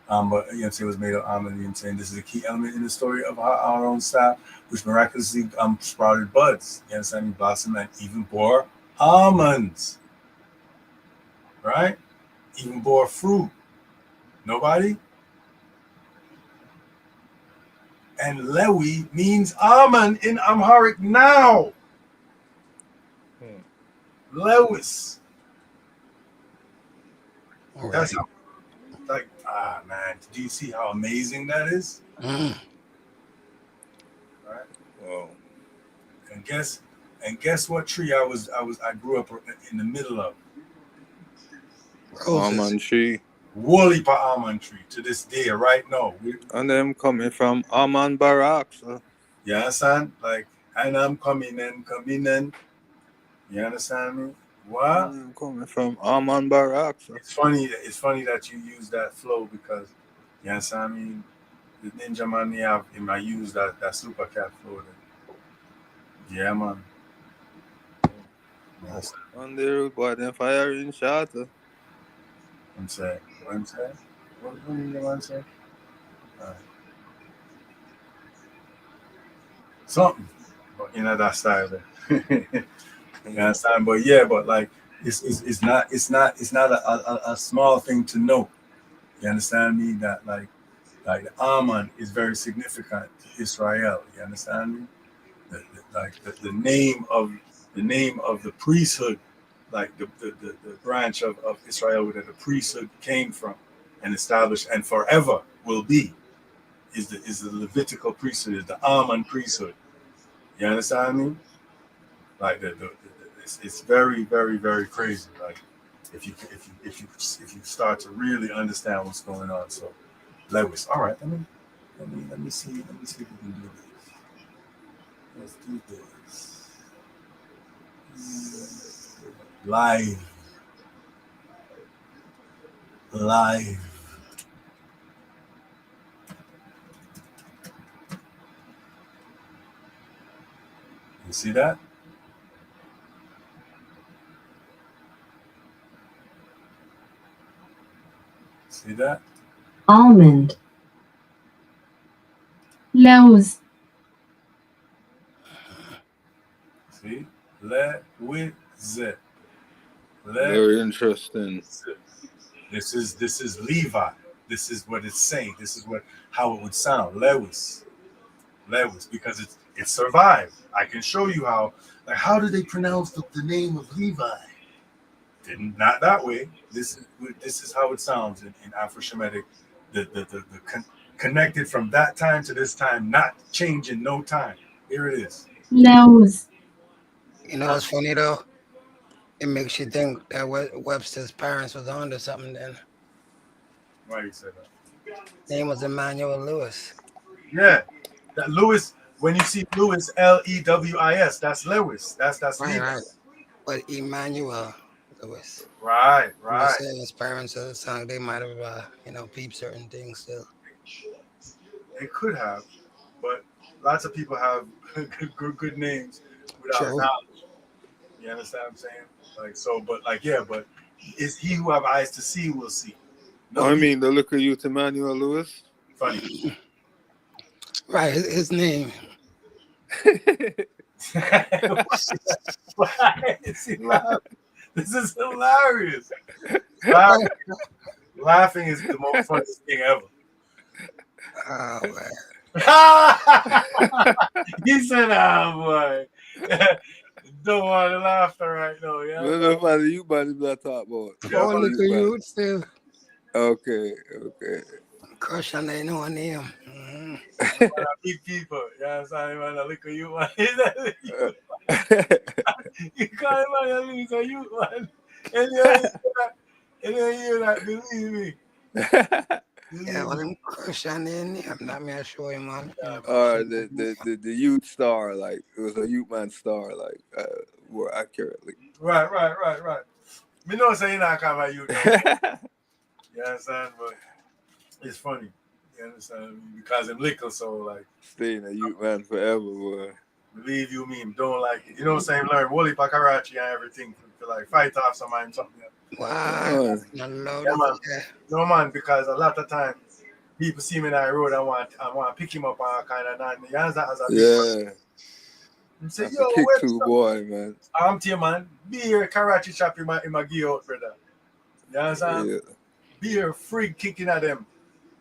but it was made of almond. You know what I'm saying? This is a key element in the story of our own staff, which miraculously sprouted buds. You understand me? Blossom and even bore almonds. Right? Even bore fruit. Nobody? And Lewi means almond in Amharic now. Lewis. All That's right. like, man, do you see how amazing that is? Mm. Right? Wow. And guess what tree I grew up in the middle of? Roses. Almond tree. Woolly pa almond tree to this day, right now. And them coming from Almond Barracks. You understand? Like, and I'm coming in. You understand me? What? I'm coming from Almond Barracks. It's funny that you use that flow because you understand me? The Ninja Man I use that super cat flow. Yeah, man. Yes. On the road, boy, them firing shot. I'm saying. What I'm saying? What did the man say? Something. But that style there. You understand? But yeah, but like it's not a small thing to know. You understand me? That like the almond is very significant to Israel. You understand me? The name of the priesthood, like the branch of Israel that the priesthood came from and established and forever will be is the Levitical priesthood, is the almond priesthood. You understand me? Like it's very, very, very crazy. Like if you start to really understand what's going on. So Lewis, all right, let me see if we can do this. Let's do this. Live. You see that? See that? almond, لوز, See? Lewis. Very interesting. This is Levi. this is what it's saying. This is how it would sound. Lewis, because it survived. I can show you how. Like, how did they pronounce the name of Levi? Not that way. This is how it sounds in Afro-Shemitic. Connected from that time to this time, not changing no time. Here it is. Lewis, You know what's funny though? It makes you think that Webster's parents was onto something then. Why you say that? Name was Emmanuel Lewis. Yeah, that Lewis. When you see Lewis, Lewis, that's Lewis. That's Right, Levi. right. But Emmanuel Lewis. Right. I'm just saying his parents sound they might have peeped certain things still. It could have, but lots of people have good names without True. knowledge. You understand what I'm saying? Like so, but is he who have eyes to see will see. No, I mean, the look of you to Emmanuel Lewis. funny. Right, his name. Why is he laughing? This is hilarious. Laughing is the most funniest thing ever. Oh man. He said, boy. Don't want to laugh right now. Yeah. No, funny, you buddy that talk about. Oh, look at you still. Okay. Crush on they know name. Big people. You understand, man? Look at you, man. You can't man, look at you, man. And you hear that, believe me. Yeah, well, them crush on their name. Not me, I show you, man. The youth star, like it was a youth man star, like more accurately. Right. Me know say you not come by you. You understand? But it's funny. You understand? Because I'm liquor, so like Staying a youth man forever, boy. believe you me, don't like it. You know what I'm saying? Learn Wooly Pakarachi and everything to like fight off somebody and something. Wow. Yeah, man. No man, because a lot of times people see me in that road, I want to pick him up and kind of you understand as a Yeah. You say, That's yo, a kick what's too, up? boy, man. I'm to you, man. Beer, Karachi shop in my gear out, brother. You understand? Yeah. Beer, free kicking at them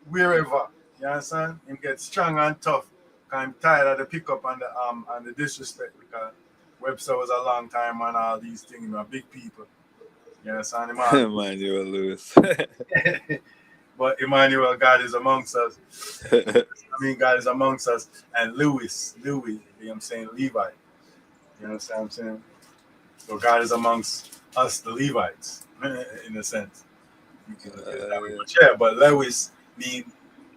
wherever. You understand? Him get strong and tough. I'm tired of the pickup and the disrespect because Webster was a long time and all these things, big people. You understand? Emmanuel Lewis. But Emmanuel, God is amongst us. God is amongst us. And Louis, you know what I'm saying? Levi. You understand what I'm saying? So God is amongst us, the Levites, in a sense. You can look at it that way. But Lewis mean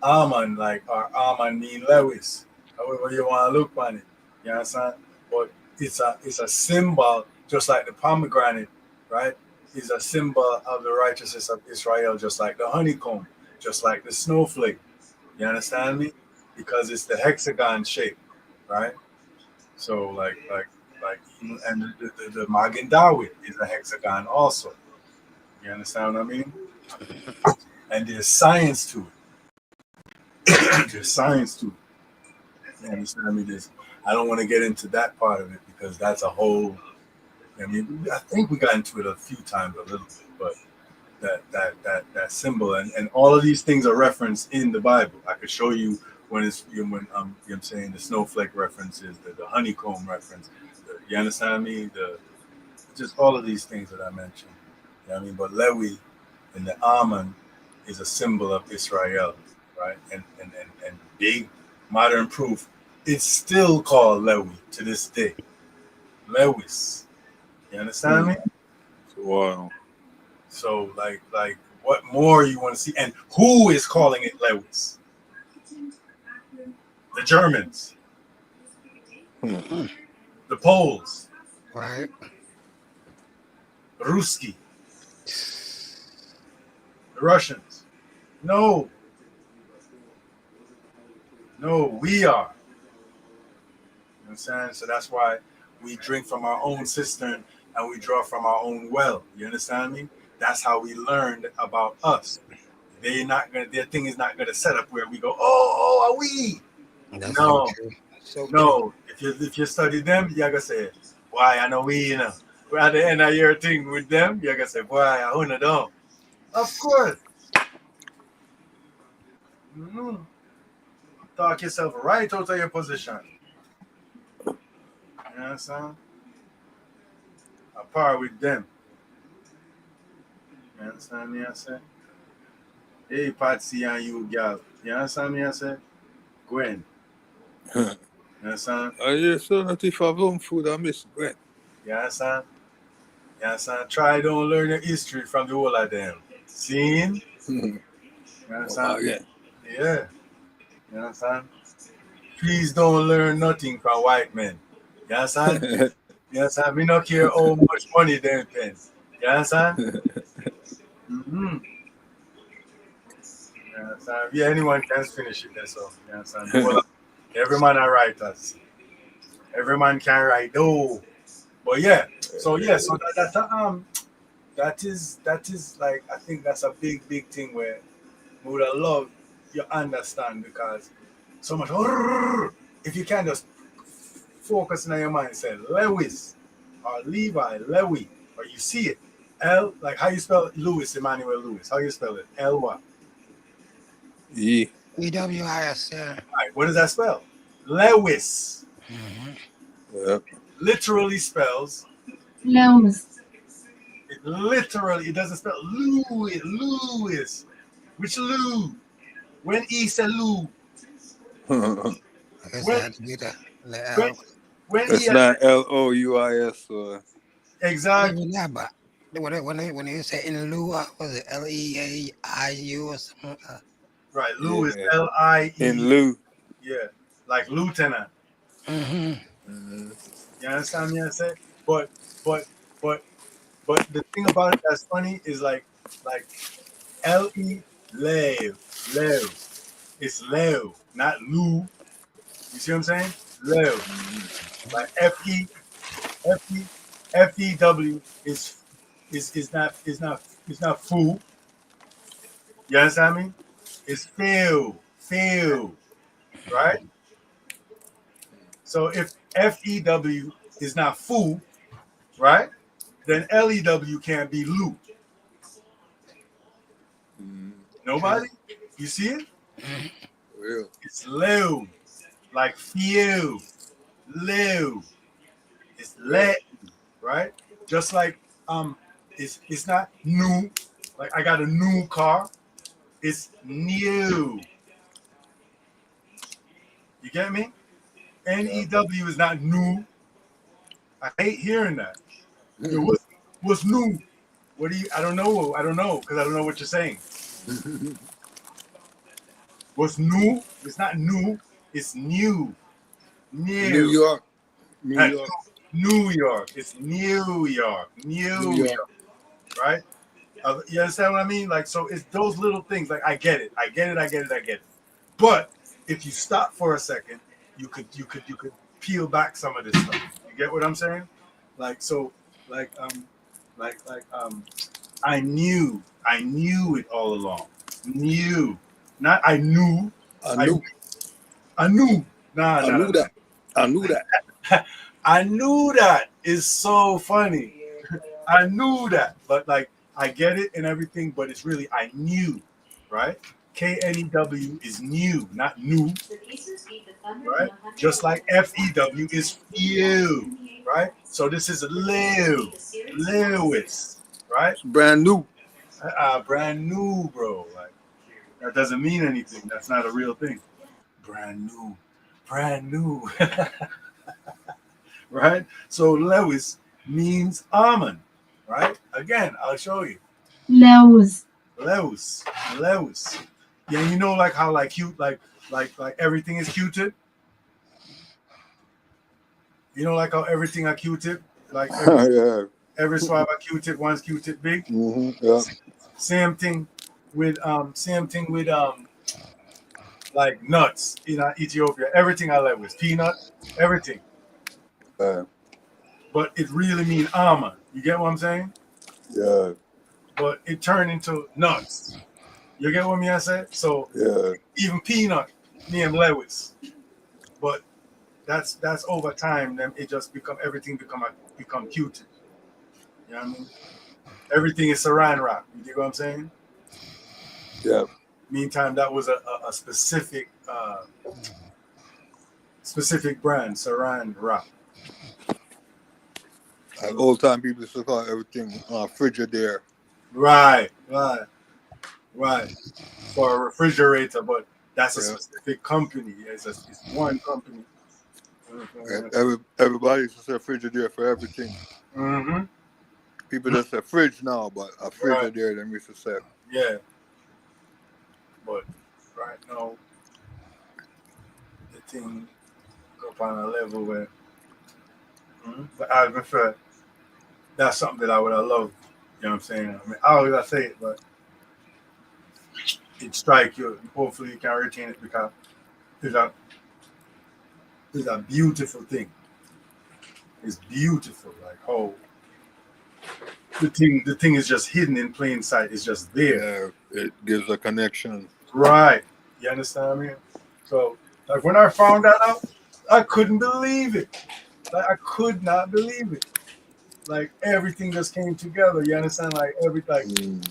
almond, or almond mean Lewis. However you want to look on it. You understand? But it's a symbol, just like the pomegranate, right? Is a symbol of the righteousness of Israel, just like the honeycomb, just like the snowflake. You understand me? Because it's the hexagon shape, right? So and the Magen David is a hexagon also. You understand what I mean? And there's science to it. There's science to it. You understand me? I don't want to get into that part of it because that's a whole. I think we got into it a few times a little bit, but that symbol and all of these things are referenced in the Bible. I could show you when I'm saying the snowflake references, the honeycomb reference. You understand me? Just all of these things that I mentioned. You know what I mean? But Lewi and the almond is a symbol of Israel, right? And big modern proof, it's still called Lewi to this day. Lewis. You understand me? Wow. So like what more you want to see? And who is calling it Lewis? The Germans. Mm-hmm. The Poles. Right. Ruski. The Russians. No, we are. You understand? So that's why we drink from our own cistern and we draw from our own well. You understand me? That's how we learned about us. Their thing is not gonna set up where we go, are we? That's No. so true. So No. If you study them, you're gonna say, why I know we, We're at the end of your thing with them, you're gonna say, boy, I wanna know. Of course. Mm-hmm. Talk yourself right out of your position. You understand? Apart with them. You understand me? I say, hey, Patsy and you, girl. You understand me? I say, Gwen. You understand? Oh, yeah, so that if I have home food, I miss Gwen. You understand? You understand? Try don't learn your history from the whole of them. Seen? You understand? Again. Yeah. You understand? Please don't learn nothing from white men. You understand? You understand? Me not care how much money they spend. You understand? Mm-hmm. You understand? Yeah, anyone can finish it. That's all. You understand? Well, every man a writers. Every man can write. Oh, but yeah. So yeah. So that is like I think that's a big thing where we would have loved you understand because so much. If you can just focus in your mind, say Lewis or Levi Lewy, or you see it. L, like how you spell Lewis, Emmanuel Lewis. How you spell it? L what? Yeah. EWIS, yeah. Right, what does that spell? Lewis. Mm-hmm. Yep. Literally spells, Lewis, it doesn't spell Lewis. Which Lou? When E said Lou. I guess When that had to be the when L. when E It's has not Louis or exactly Even that, but when they say in lieu, was it LEAIU or something? right, Lou is yeah. In LIE, lieu. yeah, like lieutenant. Mm-hmm. You understand me? I say, but but but but the thing about it that's funny is like LE Lev. It's Lev, not Lou. You see what I'm saying? Lev. Like FE FEW is not fool. You understand me? It's feel, right? So if FEW is not fool, right? Then LEW can't be Lou. True. Nobody? You see it? Real. It's Lew, like few, Lew. It's Real. let, right? Just like it's not new. Like I got a new car. It's new. You get me? Yeah. NEW is not new. I hate hearing that. Yo, what's new? What do you? I don't know. I don't know because I don't know what you're saying. What's new? It's not new. It's new. New New. York. New York. New York. It's New York. New New York. York. Right? You understand what I mean? Like, so it's those little things. Like, I get it. I get it. I get it. I get it. But if you stop for a second, you could peel back some of this stuff. You get what I'm saying? Like, so, like, like, I knew it all along. Knew, not I knew. I I, knew. I knew. Nah, I nah, nah, knew that. I knew that. nah. I knew that is so funny. I knew that, but like I get it and everything, but it's really I knew, right? KNEW is new, not new, right? Just like FEW is few, right? So this is Lewis, right? It's brand new. Brand new, bro. Like that doesn't mean anything. That's not a real thing. Brand new, right? So Lewis means almond, right? Again, I'll show you. Lewis, Lewis, Lewis. Yeah, you know, like how like cute, like everything is Q-tip. You know, like how everything a Q-tip, like Yeah. every swab a Q-tip, one's Q-tip big. Yeah. Same thing with like nuts in Ethiopia. Everything I like was peanut, everything. Yeah. But it really mean almond. You get what I'm saying? Yeah. But it turned into nuts. You get what I say? So Yeah. even peanut named Lewis. But that's over time. Then it just become everything become cute. You know what I mean? Everything is saran wrap. You get what I'm saying? Yeah. Meantime, that was a specific brand, Saran wrap. Like old time people used to call everything Frigidaire. Right. For a refrigerator, but that's a Yeah. specific company. It's one company. Everybody used to say Frigidaire for everything. Mm-hmm. People just say fridge now, but a Right. Frigidaire them used to say. Yeah. But right now, the thing go up on a level where. But I prefer. That's something that I would have loved. You know what I'm saying? I mean, I always say it, but it strike you. Hopefully, you can retain it because it's a beautiful thing. It's beautiful, like oh, the thing is just hidden in plain sight. It's just there. Yeah, it gives a connection. Right. You understand what I mean? So, like when I found that out, I couldn't believe it. Like I could not believe it. Like everything just came together. You understand? Like everything.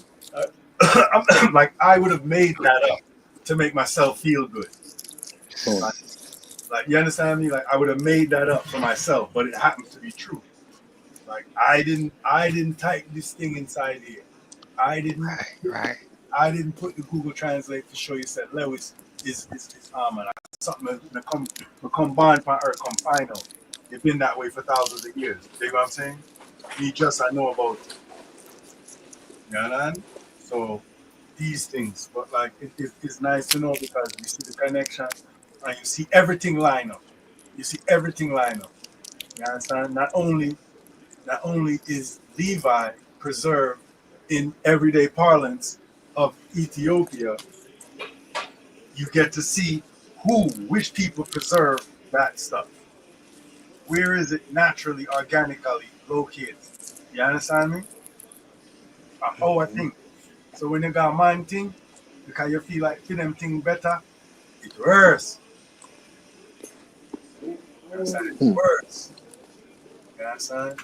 Like I would have made that up to make myself feel good. Oh. Like you understand me? Like I would have made that up for myself, but it happens to be true. Like I didn't type this thing inside here. I didn't put the Google Translate to show you said Lewis is and something that come bond pan or come final. It's been that way for thousands of years. You know what I'm saying? Me just I know about it. You know what I mean? So these things, but like it's nice to know because you see the connection and you see everything line up. You see everything line up. You understand? Not only is Levi preserved in everyday parlance of Ethiopia, you get to see which people preserve that stuff. Where is it naturally, organically located? You understand me? How I think. So when you got mind thing, because you feel like feel them thing better, it's worse. You understand? It's worse. You understand?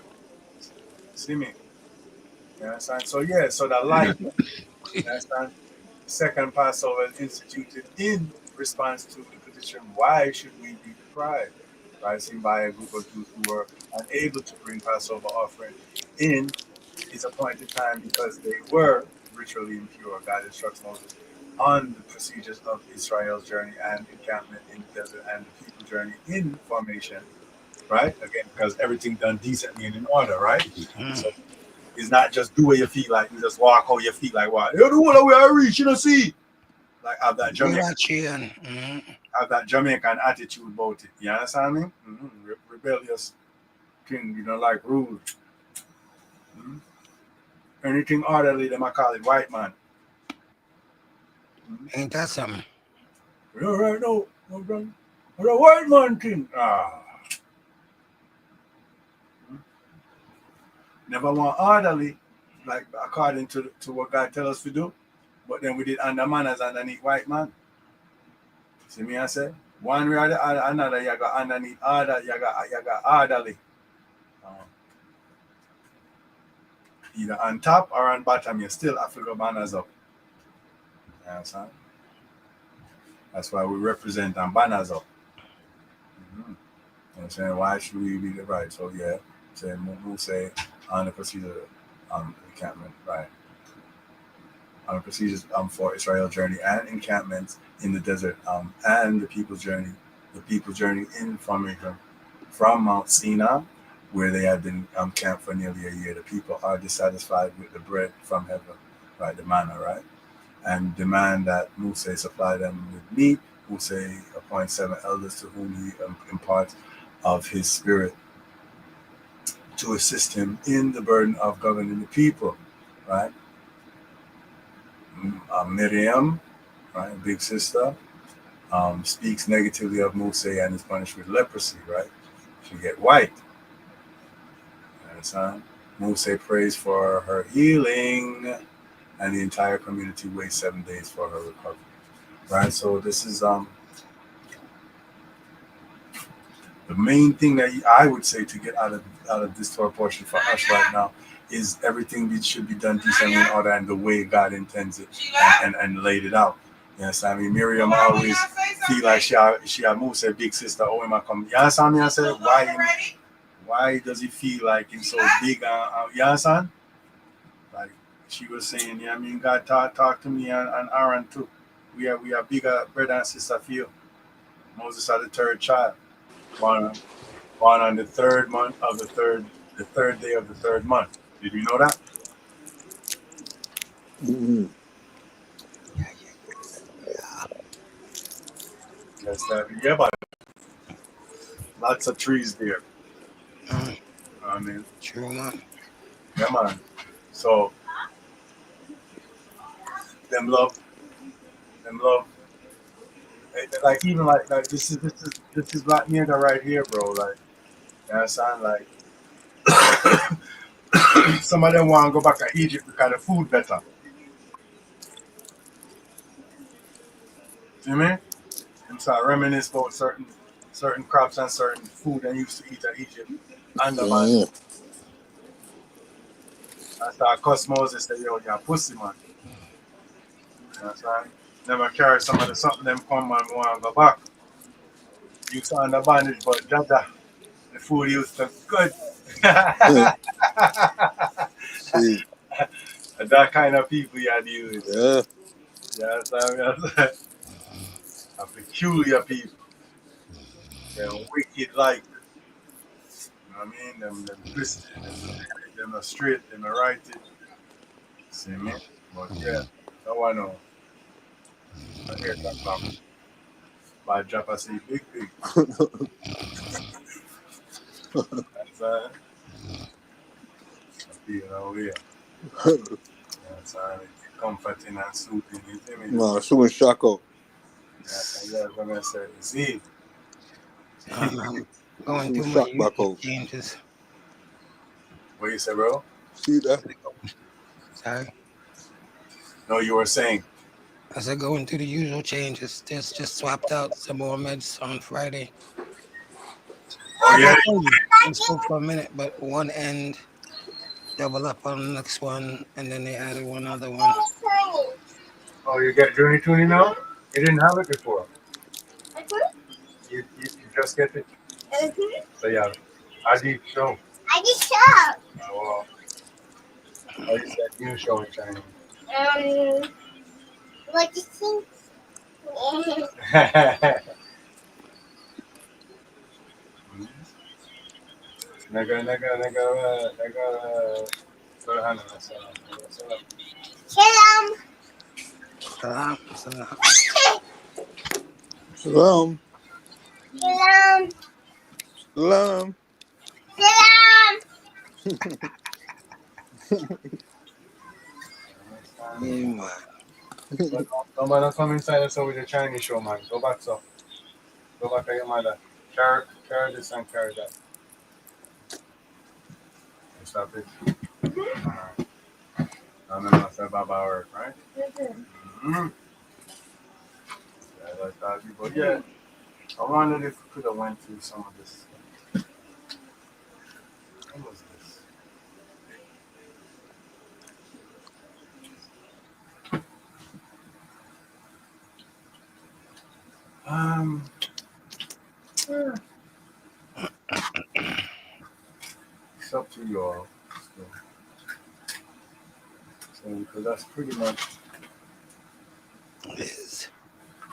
See me? You understand? So yeah, so the light, you understand? The second Passover is instituted in response to the petition, why should we be deprived? Rising by a group of Jews who were unable to bring Passover offering in its appointed time because they were ritually impure. God instructs Moses on the procedures of Israel's journey and encampment in the desert and the people journey in formation, right? Again, because everything done decently and in order, right? So it's not just do what you feel like, you just walk how you feel like what. You do what we are reach, you know, see. Like have that Jamaican attitude about it. You understand me? Rebellious thing, you know, like rude. Anything orderly, they might call it white man. Ain't that something? Yeah, right now, the white man thing. Never want orderly, like according to what God tell us to do. But then we did under manners underneath white man. See me I say? One way or the other, another, you got underneath order, you got orderly. Either on top or on bottom, you still have to go banners up. You understand? That's why we represent on banners up. You know what I'm saying? Why should we be the right? So yeah, we'll say on the procedure encampment, right? On the procedures for Israel journey and encampments in the desert, and the people's journey in from Mount Sinai, where they had been camped for nearly a year. The people are dissatisfied with the bread from heaven, right? The manna, right? And demand that Moses supply them with meat. Moses appoints 7 elders to whom he imparts of his spirit to assist him in the burden of governing the people, right? Miriam, right, big sister, speaks negatively of Moses and is punished with leprosy, right? She get white. You understand? Moses prays for her healing, and the entire community waits 7 days for her recovery, right? So this is the main thing that I would say to get out of this Torah portion for us right now is everything that should be done decently in order and the way God intends it and laid it out. Yes, I mean Miriam always feel like she moves her big sister. Oh, him a come. You understand me? I said why does he feel like he's so big? You understand? Like she was saying, yeah, I mean God talk to me and Aaron too. We are bigger brother and sister for you. Moses are the third child, born on the third month of the third day of the third month. Did you know that? Mm-hmm. Yes, yeah, but lots of trees there. Mm, I mean, true, man. yeah, man. So them love, them love. Like even like this is Black Nigga right here, bro. Like you understand? Like some of them want to go back to Egypt because the food better. See me? And start reminisce about certain crops and certain food they used to eat at Egypt. And the man, Yeah. I start cuss Moses say, yo, you're a pussy man. You know what I'm saying? Never carry some of the something them come and want to go back. You saw under bondage, but Jaja, the food used to good. See. That kind of people you had to use. Yeah. Yeah, that's a peculiar people. They're wicked like. You know what I mean? Them twisted, them are straight, them are righted. See me? But yeah, no one know. I hear that come. But drop I see big. That's you know, yeah. That's comforting and soothing. You see me? No, soon Shaco. That's what I said. See? I'm going Soon through my shock back usual out. changes. What you say, bro? See that? Sorry. No, you were saying. I said going through the usual changes. Just swapped out some more meds on Friday. Oh Like I yeah. told you, I spoke for a minute, but one end double up on the next one, and then they added one other one. Oh, you get Journey Tuning now? You didn't have it before. You just get it. So yeah, I did show. Oh, oh, you said you show in Chinese. What do you think? Shalom. Salam, salam. Salam. Shalom. Salam. Shalom. Yeah, man. Don't bother come inside and so with the Chinese show, man. Go back so. Go back to your mother. Carry this and carry that. Stop it. I'm gonna say Baba work, right? Mm-hmm. Yeah, like that. But yeah, I wondered if we could have went through some of this. What was this? It's up to you all. So because that's pretty much. It is.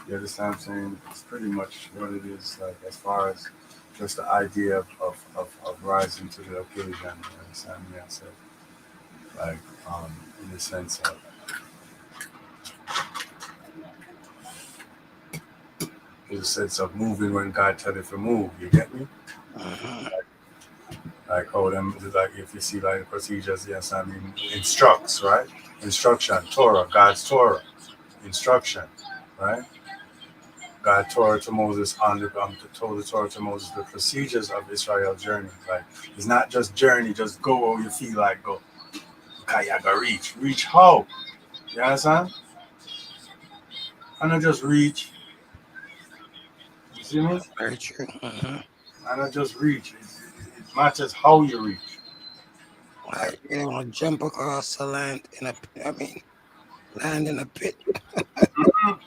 You understand what I'm saying? It's pretty much what it is, like as far as just the idea of rising to the occasion. You understand me? I said, like, in the sense of moving when God tell you to move. You get me? Uh-huh. Like how them like if you see like the procedures, yes, I mean instructs, right? Instruction, Torah, God's Torah, instruction, right? God Torah to Moses told the Torah to Moses the procedures of Israel's journey. Like it's not just journey, just go where you feel like go. Okay, I gotta reach. Reach how? You understand? I not just reach. You see me? Very true. Uh-huh. I not just reach. It matters how you reach. Like, you don't want to jump across the land in a, I mean, land in a pit. Mhm.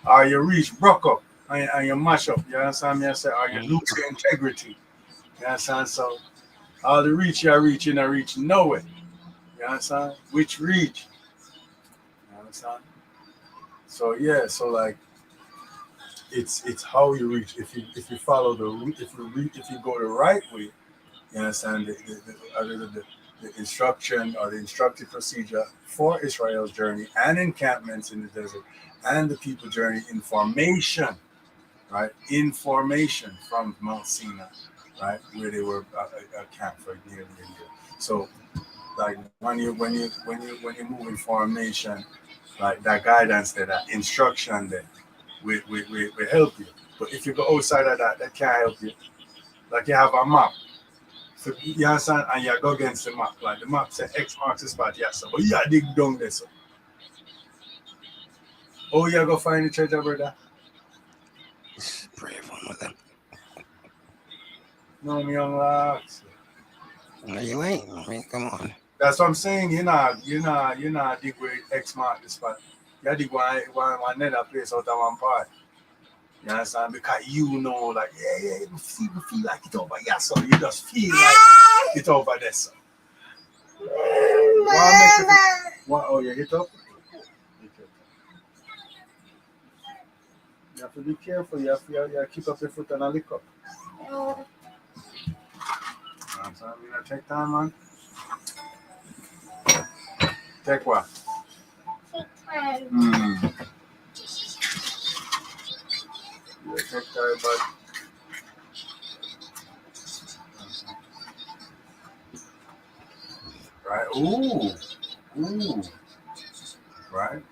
or you reach broke up and you mash up. You understand me? I say, or you lose your integrity. You understand? So all the reach you reach, you not reach nowhere. You understand? Which reach? You understand? So yeah, so like it's how you reach. If you follow if you go the right way, you understand the instruction or the instructed procedure for Israel's journey and encampments in the desert and the people journey in formation, right? In formation from Mount Sinai, right, where they were camped for nearly a year. So like when you move in formation, like that guidance there, that instruction there, will help you. But if you go outside of that, that can't help you. Like you have a map. So you understand, and you go against the map. Like the map says X marks the spot, yes, so but you dig down there. So oh, you go find the treasure, brother. Pray for mother. No, me young lads. No, you ain't. I mean, come on. That's what I'm saying. You're not dig where X mark the spot. You dig one another place out of one part. You understand? Because you know, like, yeah, you feel like it over here, so you just feel like it over there, so. Oh, you hit up? You have to be careful. You have to keep up your foot and a lick up. You know what I'm saying? You know, take time, man. Take what? Yeah, take time, but. Right? Ooh. Right?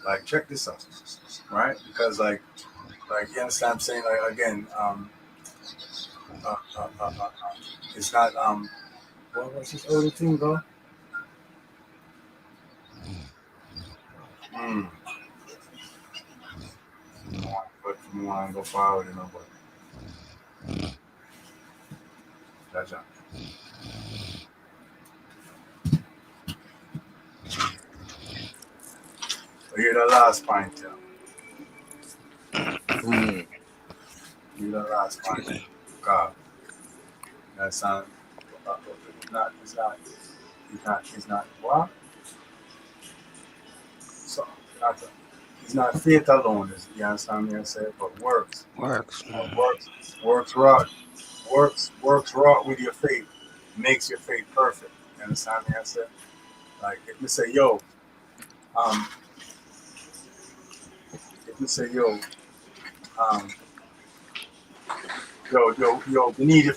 Like, check this out. Right? Because, like you understand what I'm saying? Like, again, it's not, what was this other thing, though? But you want to go forward, you know, but that's all. So you're the last point, yeah. You're the last point. God. That's not, it's not, what? So, it's not faith alone, you understand me? I say, but works. Works. Works right. Works right with your faith. Makes your faith perfect. You understand me? I say, like, if you say, um, we need it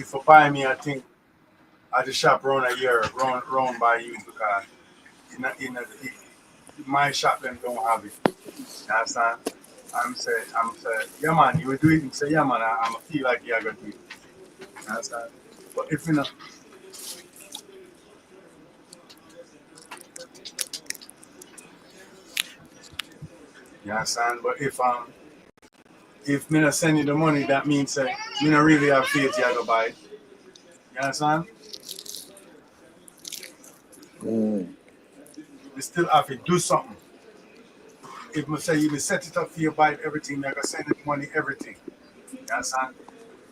for buy me a thing at the shop around a year, round by you because my shop them don't have it. You understand? I'm saying, yeah man, you will do it and say, yeah man, I'm feel like you're gonna do it. You understand? But if you know, you understand? But if me not send you the money, that means say me not really have faith you go buy it. You understand? We still have to do something. If me say you set it up for you buy everything, I gotta send you the money, everything. You understand?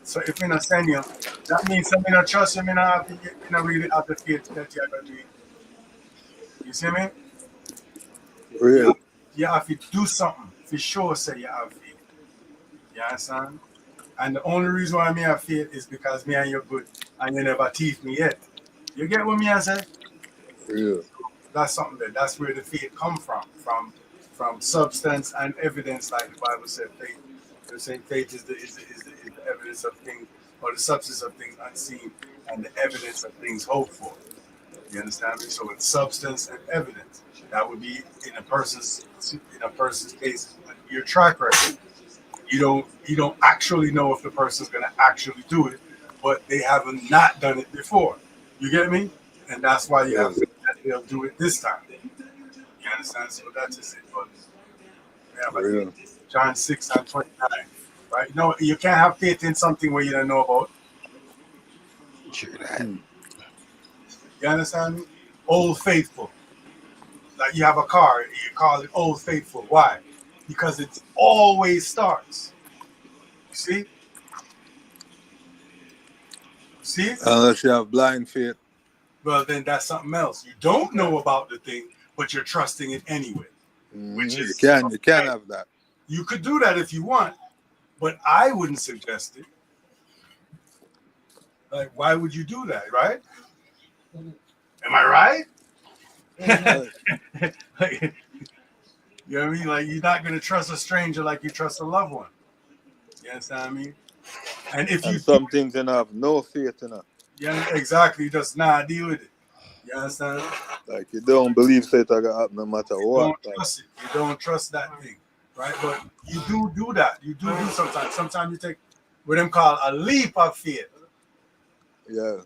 So if me not send you, that means that me not trust you, me not really have the faith that you're gonna do it. You see me? Real. You have to do something for sure say you have faith. You understand? And the only reason why me have faith is because me and you good and you never teeth me yet. You get what me I say? Real. That's something that's where the faith come from substance and evidence, like the Bible said. Faith, they say faith is the evidence of things, or the substance of things unseen, and the evidence of things hoped for. You understand me? So it's substance and evidence. That would be in a person's case your track record. You don't actually know if the person's gonna actually do it, but they haven't not done it before. You get me? And that's why you have to that they'll do it this time. You understand? So that's just it. But yeah, but John 6:29. Right? No, you can't have faith in something where you don't know about. True that. You understand me? Old faithful. like you have a car, you call it Old Faithful. Why? Because it always starts. See? See? Unless you have blind faith. Well, then that's something else. You don't know about the thing, but you're trusting it anyway. Which You is can have that. You could do that if you want, but I wouldn't suggest it. Like, why would you do that, right? Am I right? Like, you know what I mean? Like, you're not gonna trust a stranger like you trust a loved one. You understand what I mean? And if you some things you have no faith in it. Yeah, exactly. You just deal with it. You understand? Like you don't believe it gonna happen no matter You what. don't trust it. You don't trust that thing, right? But you do that. You do sometimes. Sometimes you take what them call a leap of faith. Yeah.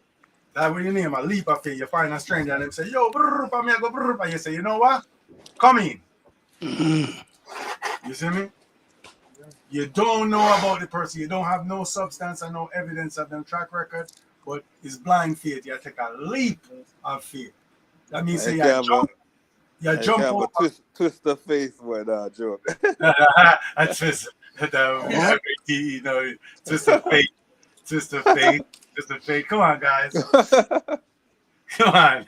That's what you name, a leap of faith. You find a stranger and they say, "Yo, brr, me I go brr," and you say, "You know what? Come in." You see me? You don't know about the person. You don't have no substance and no evidence of them track record, but it's blind faith. You take a leap of faith. That means say you jump over. Twist of faith with that joke. I twist you know, twist of faith. Twist of faith. Twist of faith. Come on, guys. Come on.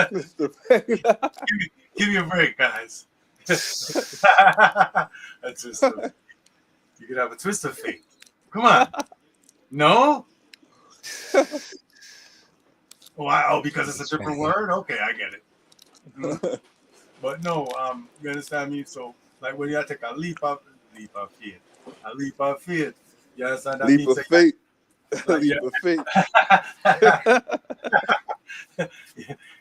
Twist of faith. Give me a break, guys. A twist of, you could have a twist of fate. Come on. No? Wow, because it's a different word? Okay, I get it. But no, you understand me? So, like when you take a leap of faith. A leap of faith. You understand? That leap means of faith. Leap of faith.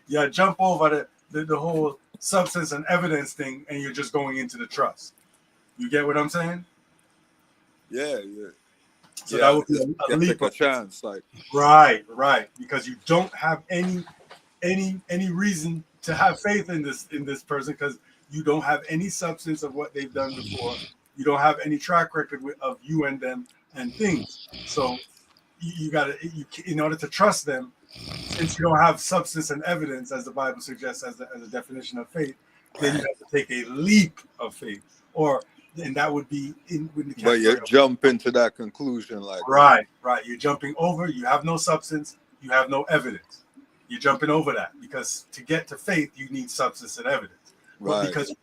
Yeah, jump over the whole substance and evidence thing, and you're just going into the trust. You get what I'm saying? Yeah. So that would be a leap take a chance, like right, because you don't have any reason to have faith in this person because you don't have any substance of what they've done before. You don't have any track record of you and them and things. So you gotta, in order to trust them, since you don't have substance and evidence, as the Bible suggests as a definition of faith, then you have to take a leap of faith, and that would be in the category. But you jump into that conclusion, like right. You're jumping over. You have no substance. You have no evidence. You're jumping over that because to get to faith, you need substance and evidence. Right. But because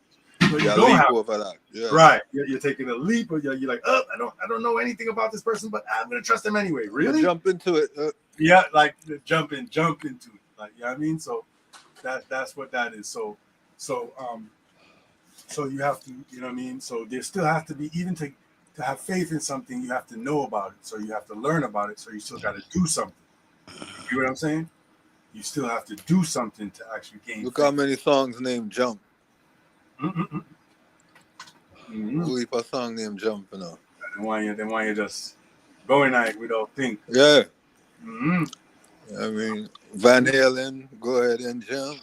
you don't have over that. Yeah. Right. You're taking a leap, or you're like, oh, I don't know anything about this person, but I'm gonna trust them anyway. Really? You jump into it. Yeah, like jump into it. Like, you know what I mean? So that's what that is. So you have to, you know what I mean? So there still have to be, even to have faith in something, you have to know about it. So you have to learn about it. So you still got to do something. You know what I'm saying? You still have to do something to actually gain Look faith. how many songs named Jump. Only a song named Jump, you know. They want you just going at it without thinking. Yeah. Mm-hmm. I mean, Van Halen, go ahead and jump.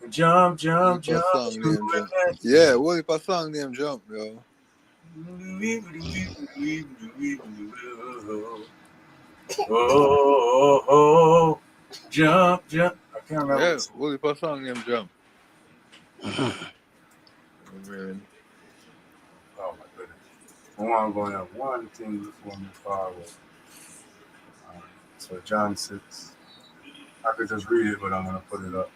Jump. Song named Jump. Yeah, what if a song named Jump, yo? Oh, jump. I can't remember. Yeah, what if a song named Jump? I mean, Oh my goodness. I'm going to have one thing before me forward. So John 6. I could just read it, but I'm going to put it up.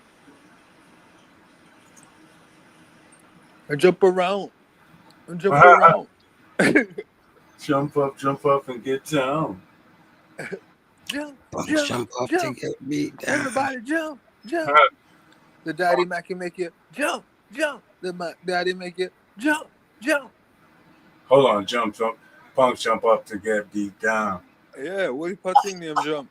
and jump around. Around. Jump up and get down. Jump up to get beat down. Everybody jump. The daddy can make you jump. The daddy make you jump. Hold on, jump. Punks jump up to get beat down. Yeah, what if a thing named Jump?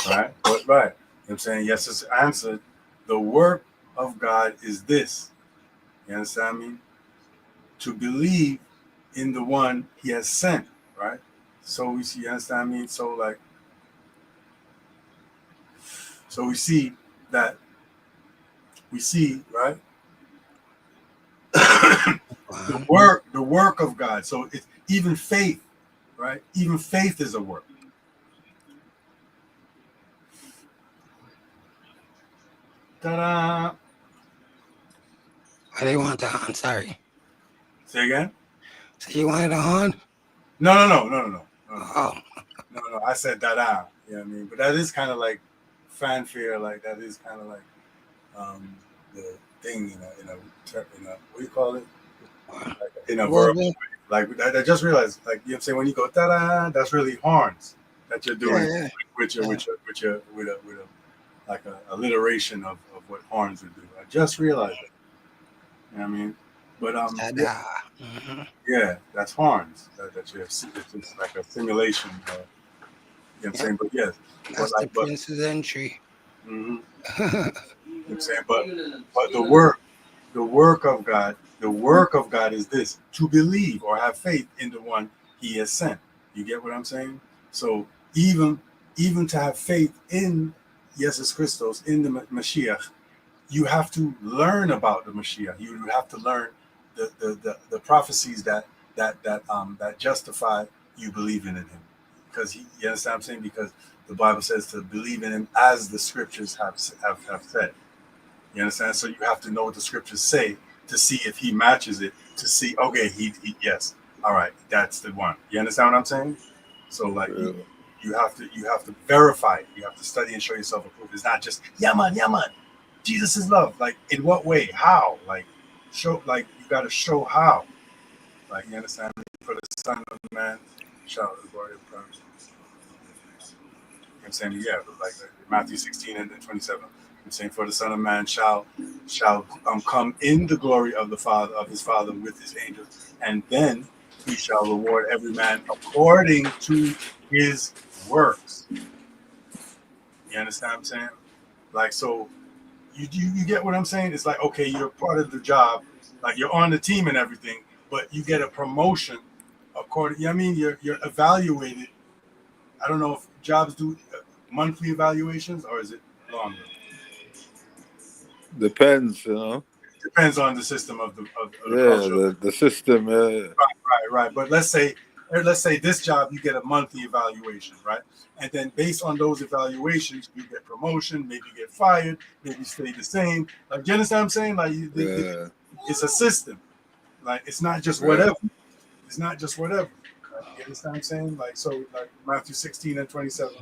Right. You know what I'm saying? Yes, it's answered. The work of God is this. You understand me? To believe in the one he has sent, right? So we see, you understand me? So we see, right? the work of God. So it's even faith, right? Even faith is a work. Ta-da. Why they want the horn? Sorry. Say again? So you wanted a horn? No. Oh, No. I said da-da. You know what I mean? But that is kind of like fanfare. Like that is kind of like the thing, what do you call it? Like, in a well, verbal. Like I just realized, like you know what I'm saying, when you go da-da, that's really horns that you're doing yeah. with a like a alliteration of what horns would do. I just realized it. You know what I mean? But Da-da. Mhm. yeah, that's horns. That you have. It's just like a simulation. You know what I'm saying? But yes, That's the prince's entry. Mhm. You know what I'm saying? But the work of God is this: to believe or have faith in the one He has sent. You get what I'm saying? So even to have faith in Jesus Christos, in the Mashiach, you have to learn about the Mashiach. You have to learn the prophecies that justify you believing in Him, because you understand what I'm saying? Because the Bible says to believe in Him as the Scriptures have said. You understand? So you have to know what the Scriptures say to see if He matches it. To see, okay, he yes, all right, that's the one. You understand what I'm saying? So like you have to verify it. You have to study and show yourself approved. It's not just yeah man. Jesus is love. Like in what way? How? Like show. Like you got to show how. Like you understand? For the Son of Man, shall the glory of God. I'm saying, yeah, like Matthew 16 and 27. I'm saying, for the Son of Man shall come in the glory of his Father with his angels, and then he shall reward every man according to his works. You understand what I'm saying? Like, so you get what I'm saying? It's like, okay, you're part of the job, like you're on the team and everything, but you get a promotion according. You know what I mean? You're evaluated. I don't know if jobs do monthly evaluations or is it longer? Depends, Depends on the system of the culture. the system. Right. But let's say this job you get a monthly evaluation, right? And then based on those evaluations, you get promotion, maybe you get fired, maybe you stay the same. Like, do you understand what I'm saying? Like, it's a system. Like, it's not just whatever. It's not just whatever. Like, you understand what I'm saying? Like, so like Matthew 16 and 27,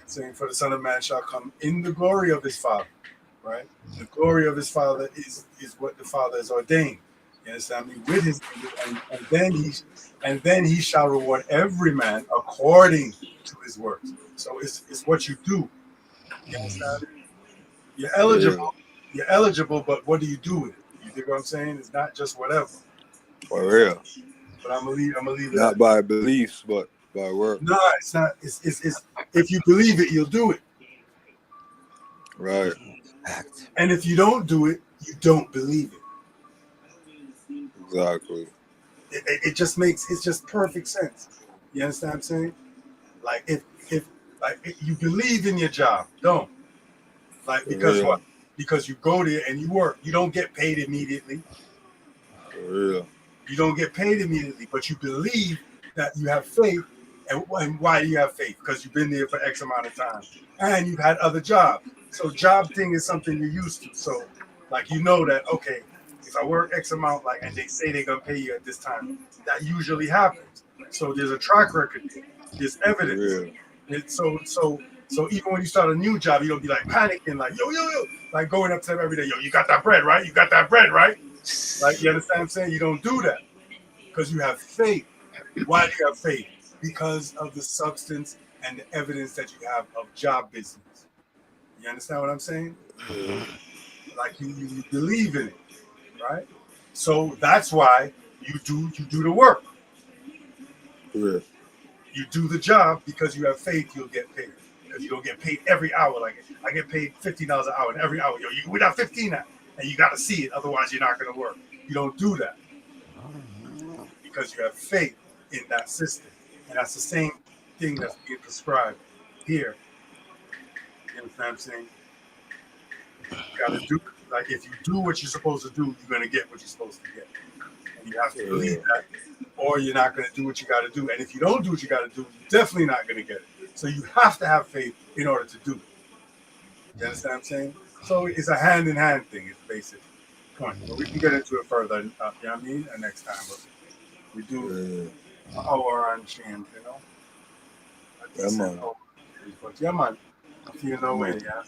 saying, for the Son of Man shall come in the glory of his Father. Right, the glory of his Father is what the Father has ordained. You understand me? With his and then he shall reward every man according to his works. So it's what you do. You understand? You're eligible. You're eligible, but what do you do with it? You dig what I'm saying? It's not just whatever. For real. But I'm gonna leave it. Not by beliefs, but by work. No, it's not. It's if you believe it, you'll do it. Right. And if you don't do it, you don't believe it. Exactly. It just makes it's just perfect sense. You understand what I'm saying? Like if you believe in your job, don't because what? Because you go there and you work. You don't get paid immediately. For real. You don't get paid immediately, but you believe that you have faith. And why do you have faith? Because you've been there for X amount of time and you've had other jobs. So job thing is something you're used to. So like you know that, okay, if I work X amount, like, and they say they're gonna pay you at this time, that usually happens. So there's a track record, there's evidence. So even when you start a new job, you don't be like panicking, like yo, like going up to them every day, yo, you got that bread, right? You got that bread, right? Like, you understand what I'm saying? You don't do that because you have faith. Why do you have faith? Because of the substance and the evidence that you have of job business. You understand what I'm saying? Like you believe in it, right? So that's why you do the work. Yeah. You do the job because you have faith you'll get paid. Because you don't get paid every hour. Like I get paid $15 an hour, and every hour, we got 15 now, and you got to see it. Otherwise, you're not going to work. You don't do that because you have faith in that system, and that's the same thing that's being prescribed here. You understand what I'm saying? You got to do, like, if you do what you're supposed to do, you're going to get what you're supposed to get. And you have to believe that, or you're not going to do what you got to do. And if you don't do what you got to do, you're definitely not going to get it. So you have to have faith in order to do it. You understand what I'm saying? So it's a hand in hand thing. It's basic point. But we can get into it further. You know what I mean? Next time, but we do Yeah, an hour and change. You know, a yeah, decent man. hour. But yeah, man, I feel no way. Man. Yeah,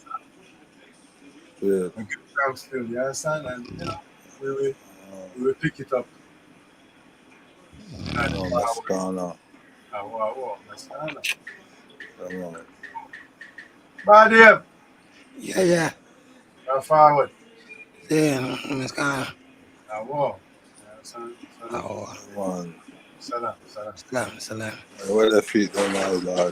Yeah. we give thanks still. You understand? And you know, we will Uh, we will pick it up at no, our Mastana. Let's start. Yeah, man. Bye, Dave. Yeah. Go forward. Yeah, it's kind of. Wow. Salam. Oh, Man. Salam. salam. Where the feet, them, my Lord.